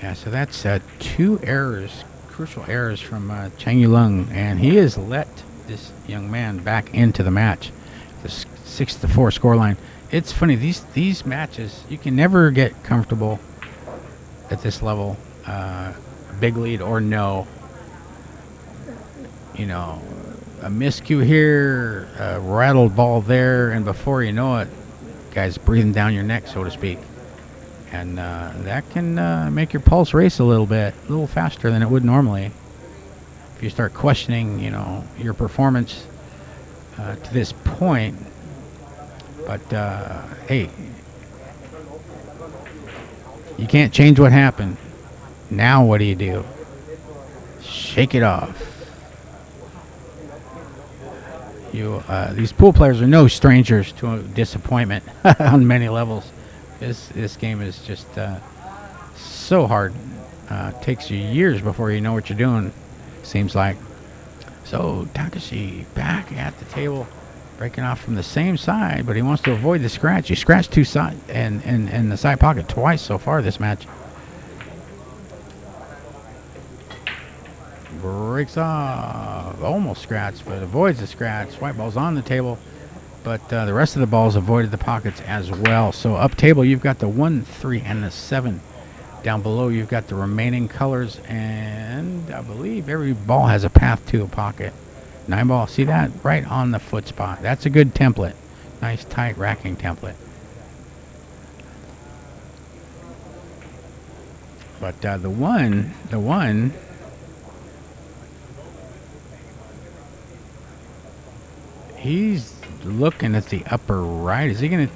Yeah, so that's 2 errors, crucial errors from Chang Yulung, and he has let this young man back into the match. The 6-4 scoreline. It's funny, these matches, you can never get comfortable at this level. Big lead or no. You know, a miscue here, a rattled ball there, and before you know it, guys breathing down your neck, so to speak. And that can make your pulse race a little faster than it would normally. If you start questioning, you know, your performance to this point. But, hey, you can't change what happened. Now what do? Shake it off. These pool players are no strangers to disappointment on many levels. This game is just so hard. Takes you years before you know what you're doing, seems like. So Takashi back at the table, breaking off from the same side, but he wants to avoid the scratch. He scratched 2 sides and the side pocket twice so far this match. Breaks off, almost scratched, but avoids the scratch. White ball's on the table, but the rest of the balls avoided the pockets as well. So up table, you've got the 1, 3, and the 7. Down below, you've got the remaining colors, and I believe every ball has a path to a pocket. 9 ball, see that? Right on the foot spot. That's a good template. Nice, tight racking template. But the one, he's looking at the upper right. Is he going to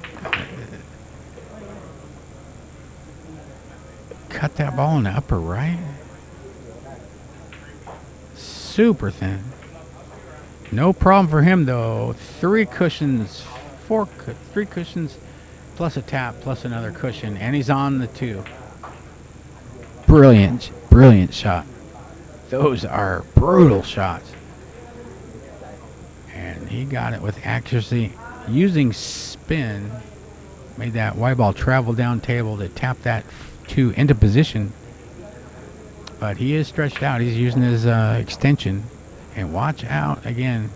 cut that ball in the upper right? Super thin. No problem for him though. 3 cushions, 3 cushions, plus a tap, plus another cushion, and he's on the 2. Brilliant, brilliant shot. Those are brutal shots. And he got it with accuracy, using spin. Made that white ball travel down table to tap that 2 into position. But he is stretched out. He's using his extension. And watch out again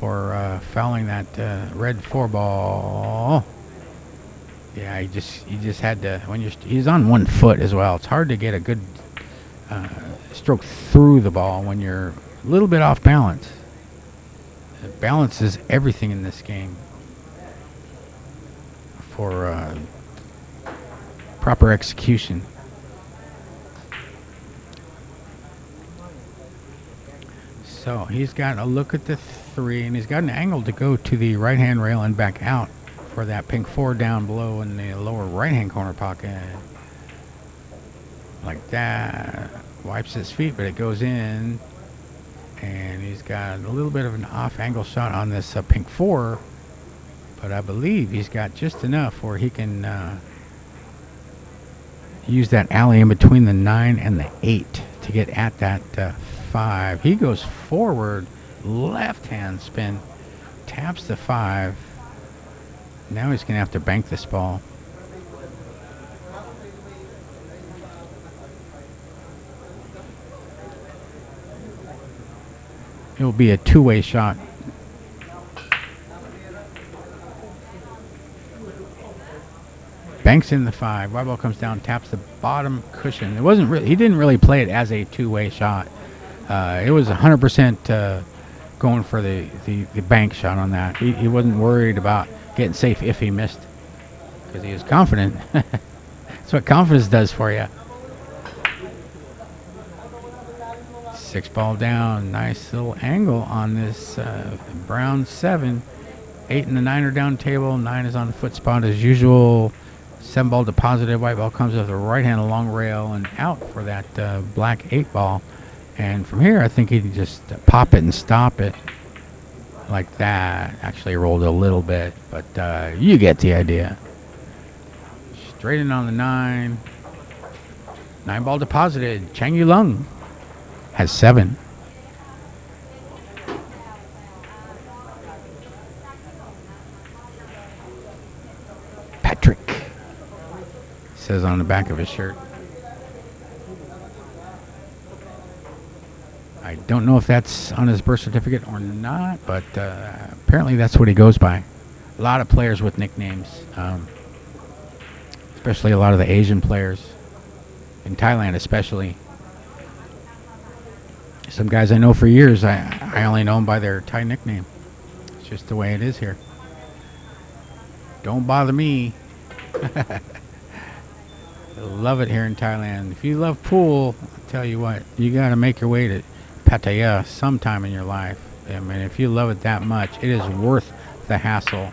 for fouling that red 4 ball. Yeah, he just had to. He's on 1 foot as well. It's hard to get a good stroke through the ball when you're a little bit off balance. Balance is everything in this game for proper execution. So he's got a look at the 3, and he's got an angle to go to the right-hand rail and back out for that pink 4 down below in the lower right-hand corner pocket. Like that. Wipes his feet, but it goes in. And he's got a little bit of an off-angle shot on this pink 4. But I believe he's got just enough where he can use that alley in between the 9 and the 8 to get at that 5. He goes forward, left-hand spin, taps the 5. Now he's going to have to bank this ball. It will be a 2-way shot. Banks in the 5. White ball comes down, taps the bottom cushion. It wasn't really. He didn't really play it as a 2-way shot. It was 100% going for the bank shot on that. He wasn't worried about getting safe if he missed, because he was confident. That's what confidence does for you. 6 ball down. Nice little angle on this brown 7. 8 and the 9 are down table. 9 is on the foot spot as usual. 7 ball deposited. White ball comes with the right hand long rail and out for that black 8 ball. And from here, I think he can just pop it and stop it like that. Actually rolled a little bit, but you get the idea. Straight in on the 9. 9 ball deposited. Chang Yulung has 7. Patrick says on the back of his shirt. I don't know if that's on his birth certificate or not, but apparently that's what he goes by. A lot of players with nicknames, especially a lot of the Asian players, in Thailand especially. Some guys I know for years, I only know them by their Thai nickname. It's just the way it is here. Don't bother me. Love it here in Thailand. If you love pool, I'll tell you what, you got to make your way to Pattaya sometime in your life. I mean, if you love it that much, it is worth the hassle.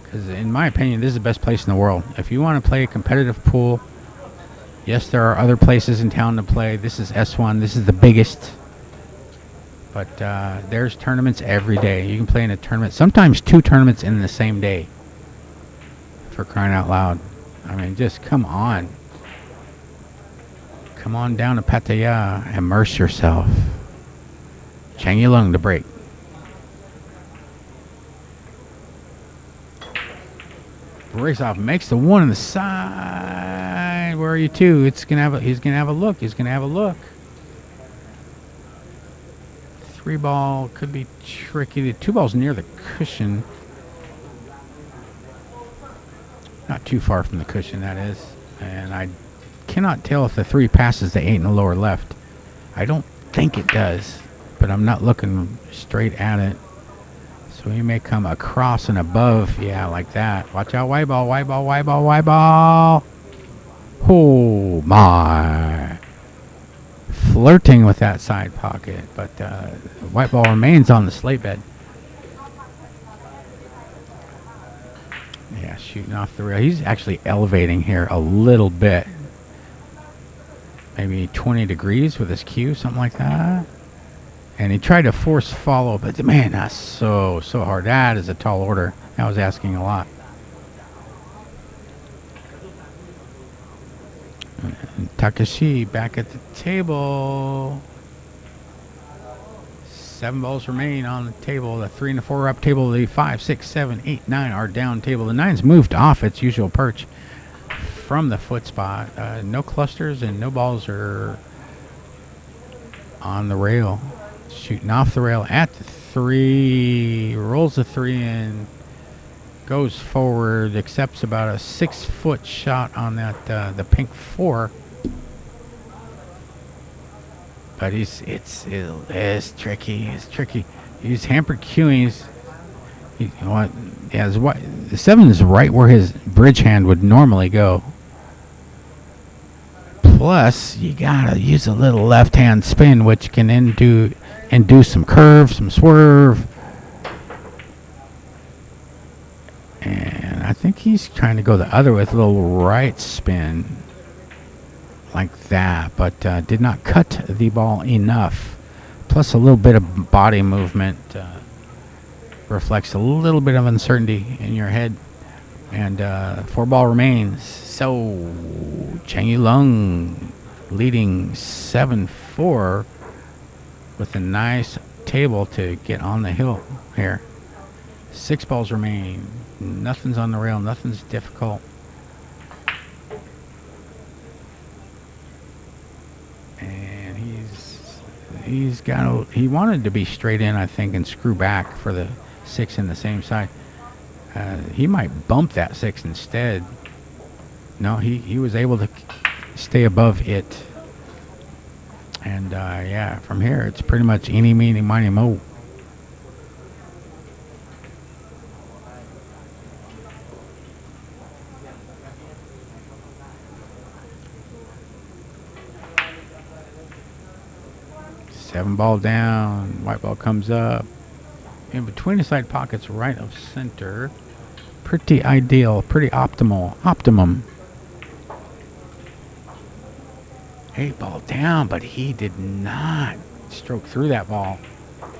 Because in my opinion, this is the best place in the world. If you want to play competitive pool, yes, there are other places in town to play. This is S1. This is the biggest. But there's tournaments every day. You can play in a tournament. Sometimes 2 tournaments in the same day. For crying out loud. I mean, just come on. Come on down to Pattaya. Immerse yourself. Chang Yulung to break. Race off, makes the 1 on the side. Where are you 2? He's gonna have a look. He's gonna have a look. 3 ball could be tricky. The 2 ball's near the cushion. Not too far from the cushion, that is. And I cannot tell if the 3 passes the 8 in the lower left. I don't think it does, but I'm not looking straight at it. So he may come across and above. Yeah, like that. Watch out, white ball, white ball, white ball, white ball. Oh, my. Flirting with that side pocket, but white ball remains on the slate bed. Yeah, shooting off the rail. He's actually elevating here a little bit. Maybe 20 degrees with his cue, something like that. And he tried to force follow, but man, that's so hard. That is a tall order. That was asking a lot. And Takashi back at the table. 7 balls remain on the table. The 3 and the 4 are up table. The 5, 6, 7, 8, 9 are down table. The 9's moved off its usual perch from the foot spot. No clusters and no balls are on the rail. Shooting off the rail at the 3. Rolls the 3 in. Goes forward. Accepts about a 6-foot shot on that the pink 4. But it's tricky. It's tricky. He's hampered cueing. The 7 is right where his bridge hand would normally go. Plus, you gotta use a little left hand spin, which can induce some curve, some swerve. And I think he's trying to go the other with a little right spin. Like that, but did not cut the ball enough. Plus a little bit of body movement reflects a little bit of uncertainty in your head. And 4 ball remains. So Chang Yulung leading 7-4 with a nice table to get on the hill here. 6 balls remain. Nothing's on the rail. Nothing's difficult. And he wanted to be straight in, I think, and screw back for the 6 in the same side. He might bump that 6 instead. No, he was able to stay above it. And yeah, from here it's pretty much eeny, meeny, miny, mo. Seven ball down, white ball comes up. In between the side pockets, right of center. Pretty ideal, pretty optimum. 8 ball down, but he did not stroke through that ball.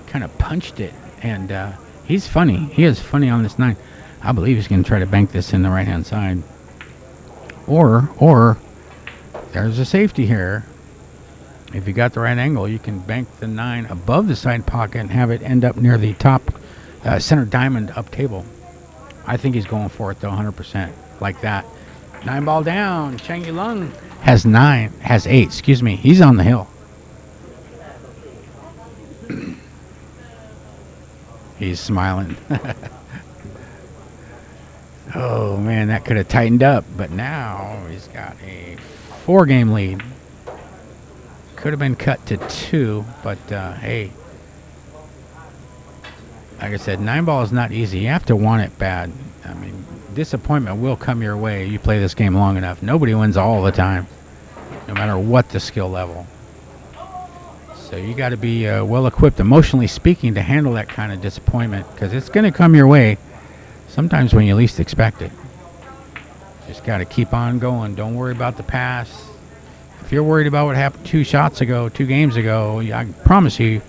Kind of punched it, and he's funny. He is funny on this 9. I believe he's going to try to bank this in the right-hand side. Or there's a safety here. If you got the right angle, you can bank the 9 above the side pocket and have it end up near the top center diamond up table. I think he's going for it though, 100%, like that. 9 ball down. Chang has 8. Excuse me. He's on the hill. He's smiling. Oh man, that could have tightened up, but now he's got a 4-game lead. Could have been cut to 2, but hey, like I said, 9 ball is not easy. You have to want it bad. I mean, disappointment will come your way. You play this game long enough. Nobody wins all the time, no matter what the skill level. So you got to be well equipped, emotionally speaking, to handle that kind of disappointment, because it's going to come your way sometimes when you least expect it. Just got to keep on going. Don't worry about the past. If you're worried about what happened 2 games ago, I promise you,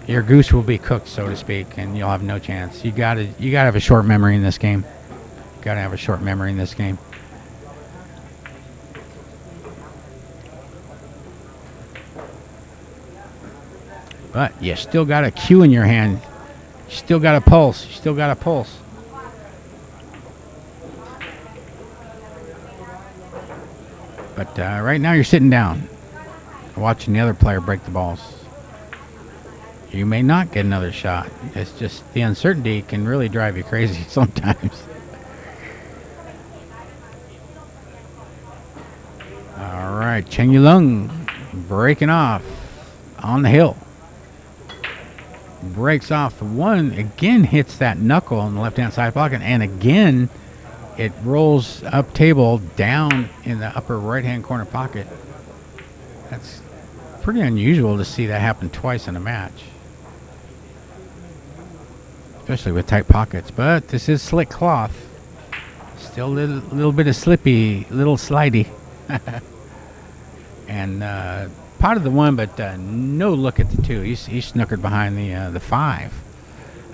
your goose will be cooked, so to speak, and you'll have no chance. You gotta have a short memory in this game. Gotta have a short memory in this game. But you still got a cue in your hand. You still got a pulse. You still got a pulse. But right now you're sitting down, watching the other player break the balls. You may not get another shot. It's just the uncertainty can really drive you crazy sometimes. All right, Chang breaking off on the hill. Breaks off the 1, again hits that knuckle on the left-hand side pocket, and again it rolls up table down in the upper right-hand corner pocket. That's pretty unusual to see that happen twice in a match, especially with tight pockets. But this is slick cloth. Still a little bit of slippy, little slidey. And potted the 1, but no look at the 2. He snookered behind the 5.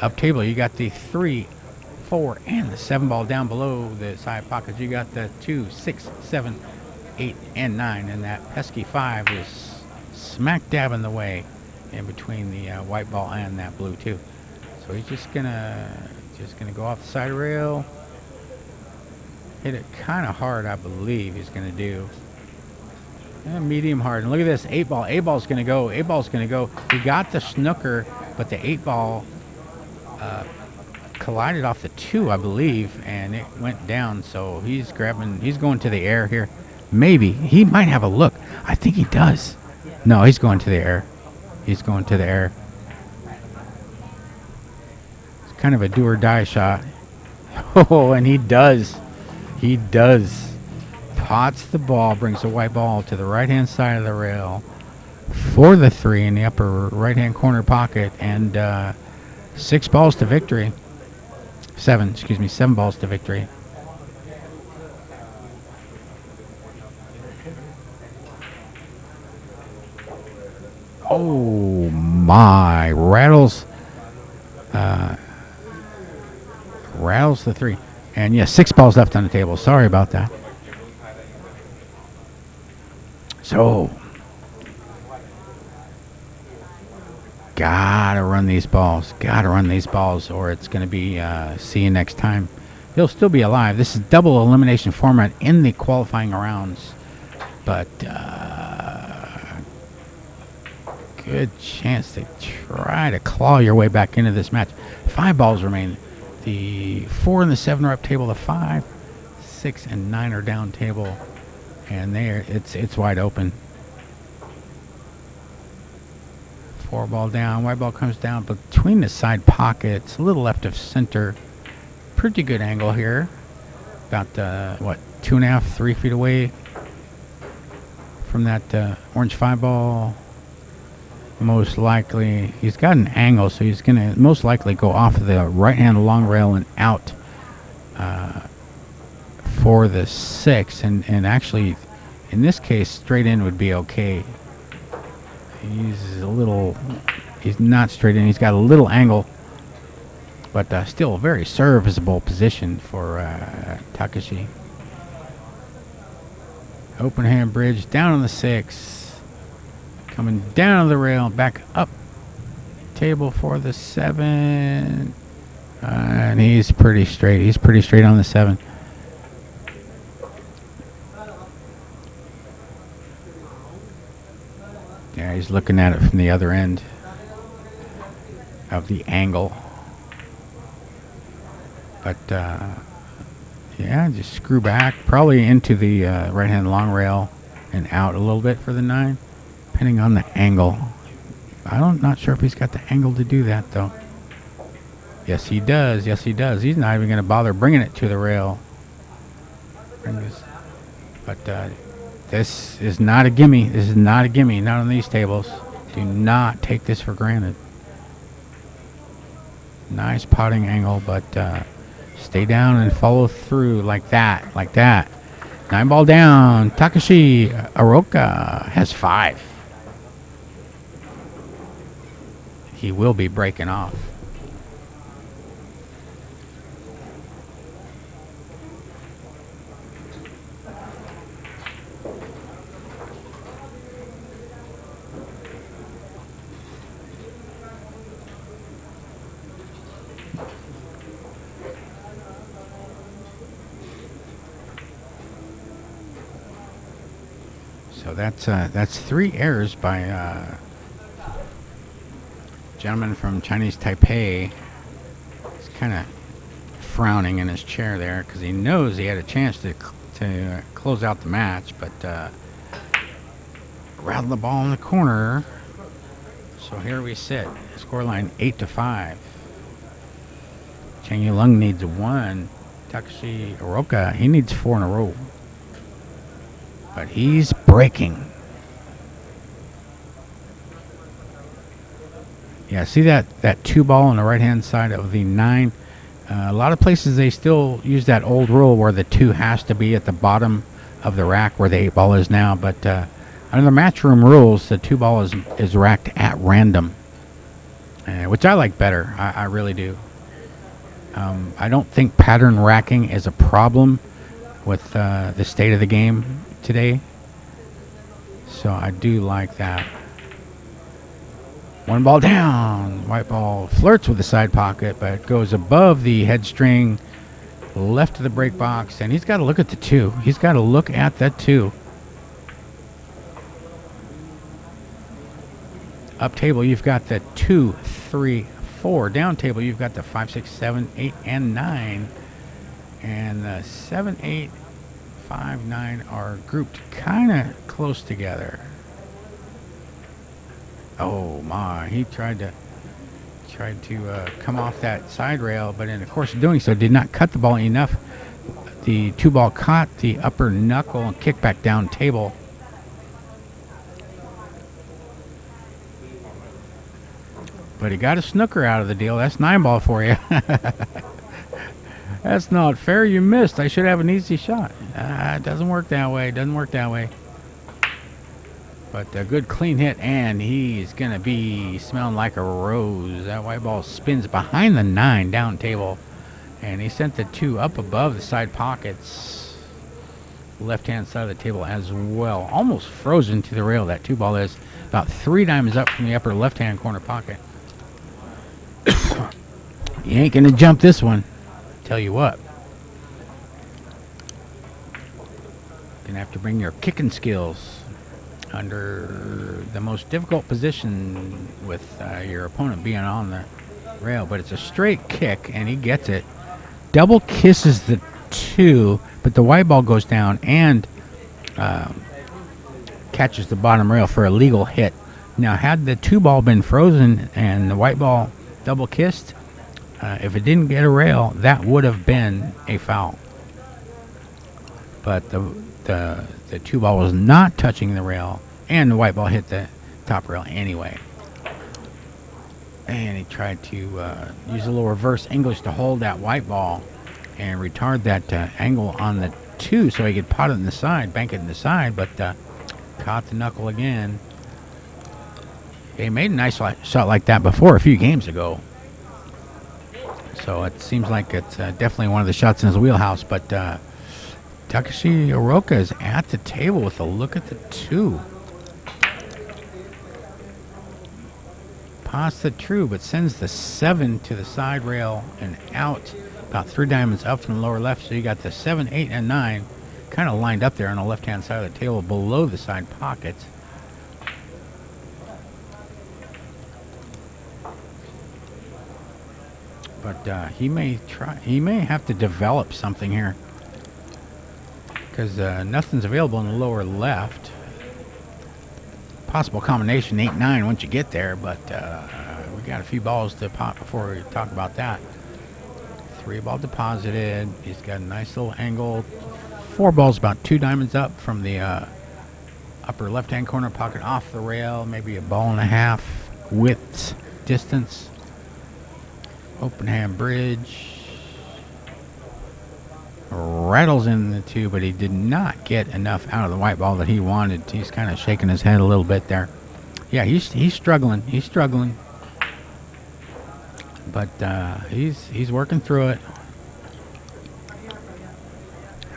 Up table, you got the 3, 4, and the 7 ball down below the side pockets. You got the 2, 6, 7, 8, and 9, and that pesky 5 is smack dab in the way in between the white ball and that blue 2. So he's just gonna go off the side rail, hit it kind of hard, I believe he's gonna do. Medium hard. And look at this, 8 ball. 8 ball's gonna go. 8 ball's gonna go. He got the snooker, but the 8 ball collided off the 2, I believe, and it went down. So he's going to the air here. Maybe he might have a look. I think he does. No, he's going to the air. He's going to the air. It's kind of a do or die shot. Oh, and he does. He does. Pots the ball, brings the white ball to the right-hand side of the rail for the 3 in the upper right-hand corner pocket, and 6 balls to victory. 7 balls to victory. Oh my! Rattles the 3, and yeah, 6 balls left on the table. Sorry about that. So, gotta run these balls. Gotta run these balls, or it's going to be see you next time. He'll still be alive. This is double elimination format in the qualifying rounds, but good chance to try to claw your way back into this match. 5 balls remain. The 4 and the 7 are up table. The 5, 6, and 9 are down table. And there, it's wide open. 4 ball down, white ball comes down between the side pockets, a little left of center. Pretty good angle here. About 2.5, 3 feet away from that orange 5 ball. Most likely, he's got an angle, so he's gonna most likely go off of the right hand long rail and out for the 6, and actually, in this case, straight in would be okay. He's not straight in. He's got a little angle, but still a very serviceable position for Takashi. Open hand bridge down on the 6. Coming down the rail, back up table for the 7. And he's pretty straight. He's pretty straight on the 7. Yeah, he's looking at it from the other end of the angle. But, yeah, just screw back. Probably into the right-hand long rail and out a little bit for the 9, depending on the angle. I'm not sure if he's got the angle to do that, though. Yes, he does. Yes, he does. He's not even going to bother bringing it to the rail. But this is not a gimme. This is not a gimme. Not on these tables. Do not take this for granted. Nice potting angle, but stay down and follow through like that. Like that. 9 ball down. Takashi Uraoka has 5. He will be breaking off. So that's 3 errors by gentleman from Chinese Taipei. He's kind of frowning in his chair there because he knows he had a chance to close out the match, but rattled the ball in the corner. So here we sit. Scoreline 8-5. Chang Yulung needs 1. Takashi Uraoka, he needs 4 in a row. But he's breaking. Yeah, see that 2 ball on the right-hand side of the 9? A lot of places they still use that old rule where the 2 has to be at the bottom of the rack where the 8 ball is now. But under the matchroom rules, the 2 ball is racked at random, which I like better. I really do. I don't think pattern racking is a problem with the state of the game today. So I do like that. 1 ball down. White ball flirts with the side pocket, but goes above the head string, left of the break box, and he's got to look at the 2. He's got to look at that 2. Up table, you've got the 2, 3, 4. Down table, you've got the 5, 6, 7, 8, and 9. And the 7, 8, 5, 9 are grouped kind of close together. Oh my, he tried to come off that side rail, but in the course of doing so did not cut the ball enough. The 2 ball caught the upper knuckle and kicked back down table. But he got a snooker out of the deal. That's 9 ball for you. That's not fair. You missed. I should have an easy shot. It doesn't work that way. Doesn't work that way. But a good clean hit, and he's going to be smelling like a rose. That white ball spins behind the 9 down table, and he sent the 2 up above the side pockets. Left-hand side of the table as well. Almost frozen to the rail, that 2 ball is. About 3 diamonds up from the upper left-hand corner pocket. You ain't going to jump this one. Tell you what. Going to have to bring your kicking skills under the most difficult position with your opponent being on the rail. But it's a straight kick, and he gets it. Double kisses the 2, but the white ball goes down and catches the bottom rail for a legal hit. Now, had the 2 ball been frozen and the white ball double kissed, if it didn't get a rail, that would have been a foul. But the 2 ball was not touching the rail, and the white ball hit the top rail anyway. And he tried to use a little reverse English to hold that white ball. and retard that angle on the 2 so he could pot it in the side, bank it in the side, but caught the knuckle again. He made a nice shot like that before a few games ago. So it seems like it's definitely one of the shots in his wheelhouse, but Takashi Uraoka is at the table with a look at the 2. Pots the true, but sends the 7 to the side rail and out. About 3 diamonds up from the lower left, so you got the 7, 8, and 9 kind of lined up there on the left-hand side of the table below the side pockets. But he may have to develop something here, because nothing's available in the lower left. Possible combination 8-9 once you get there, but we got a few balls to pop before we talk about that. 3 ball deposited. He's got a nice little angle. 4 balls about 2 diamonds up from the upper left-hand corner pocket off the rail. Maybe a ball and a half width distance. Open hand bridge. Rattles in the 2, but he did not get enough out of the white ball that he wanted. He's kind of shaking his head a little bit there. Yeah, he's struggling. He's struggling. But he's working through it.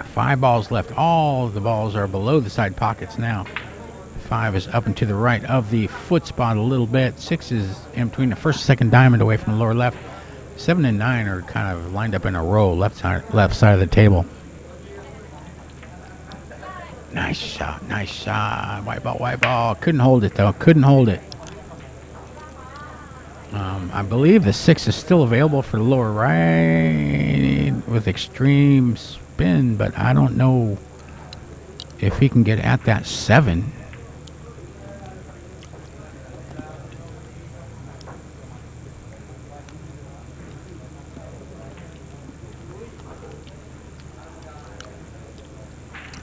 5 balls left. All of the balls are below the side pockets now. 5 is up and to the right of the foot spot a little bit. 6 is in between the first and second diamond away from the lower left. 7 and 9 are kind of lined up in a row, left side of the table. Nice shot, nice shot. White ball. Couldn't hold it though. Couldn't hold it. I believe the 6 is still available for the lower right with extreme spin, but I don't know if he can get at that 7.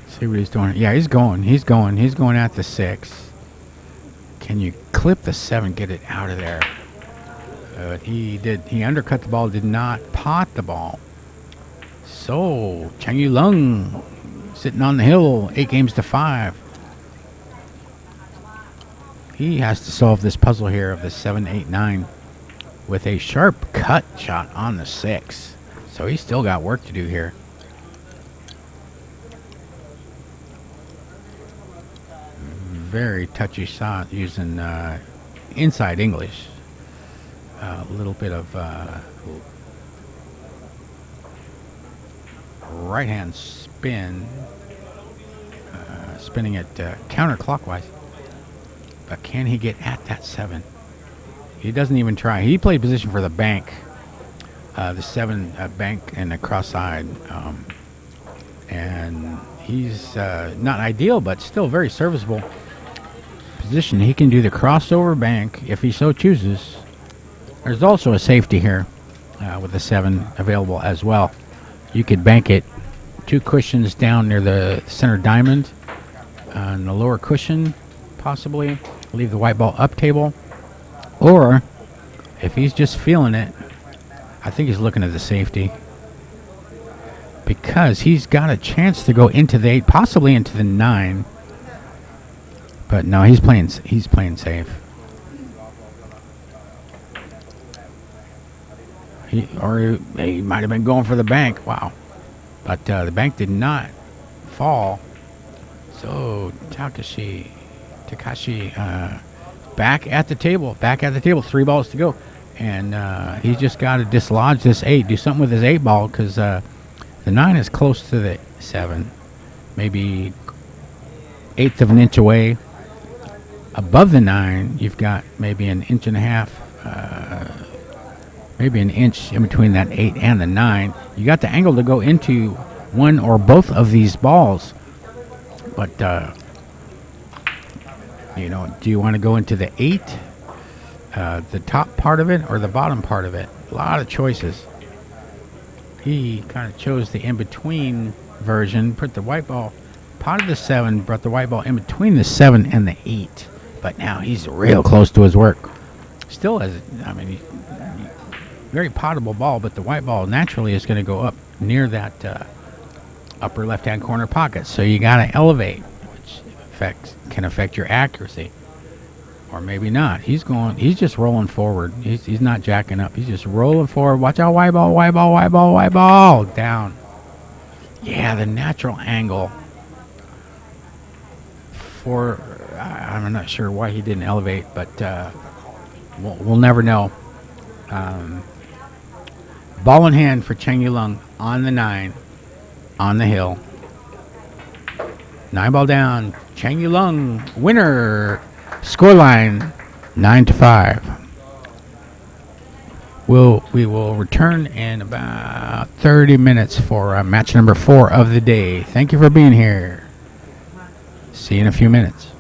See what he's doing. Yeah, he's going at the 6. Can you clip the 7, get it out of there? He undercut the ball, did not pot the ball. So Chang Lung sitting on the hill, 8 games to 5. He has to solve this puzzle here of the 7, 8, 9 with a sharp cut shot on the 6. So he's still got work to do here. Very touchy shot using inside English. A little bit of right hand spin, spinning it counterclockwise. But can he get at that 7? He doesn't even try. He played position for the bank, the 7 bank and the cross side, and he's not ideal, but still very serviceable position. He can do the crossover bank if he so chooses. There's also a safety here with the 7 available as well. You could bank it 2 cushions down near the center diamond on the lower cushion, possibly. Leave the white ball up table. Or, if he's just feeling it, I think he's looking at the safety. Because he's got a chance to go into the 8, possibly into the 9. But no, he's playing safe. He might have been going for the bank. Wow. But the bank did not fall. So Takashi back at the table. 3 balls to go. And he's just got to dislodge this 8. Do something with his 8 ball, because the 9 is close to the 7. Maybe 1/8 of an inch away. Above the 9, you've got maybe an inch and a half, maybe an inch in between that 8 and the 9. You got the angle to go into one or both of these balls. But, do you want to go into the 8, the top part of it, or the bottom part of it? A lot of choices. He kind of chose the in-between version, put the white ball, potted the 7, brought the white ball in between the 7 and the 8. But now he's real close to his work. Still has, very potable ball, but the white ball naturally is going to go up near that upper left-hand corner pocket. So you got to elevate, which can affect your accuracy, or maybe not. He's just rolling forward. He's not jacking up. He's just rolling forward. Watch out, white ball, white ball, white ball, white ball, down. Yeah, the natural angle for I'm not sure why he didn't elevate, but we'll never know. Ball in hand for Chang Yulong on the 9, on the hill. 9 ball down. Chang Yulong, winner. Scoreline 9-5. We will return in about 30 minutes for match number 4 of the day. Thank you for being here. See you in a few minutes.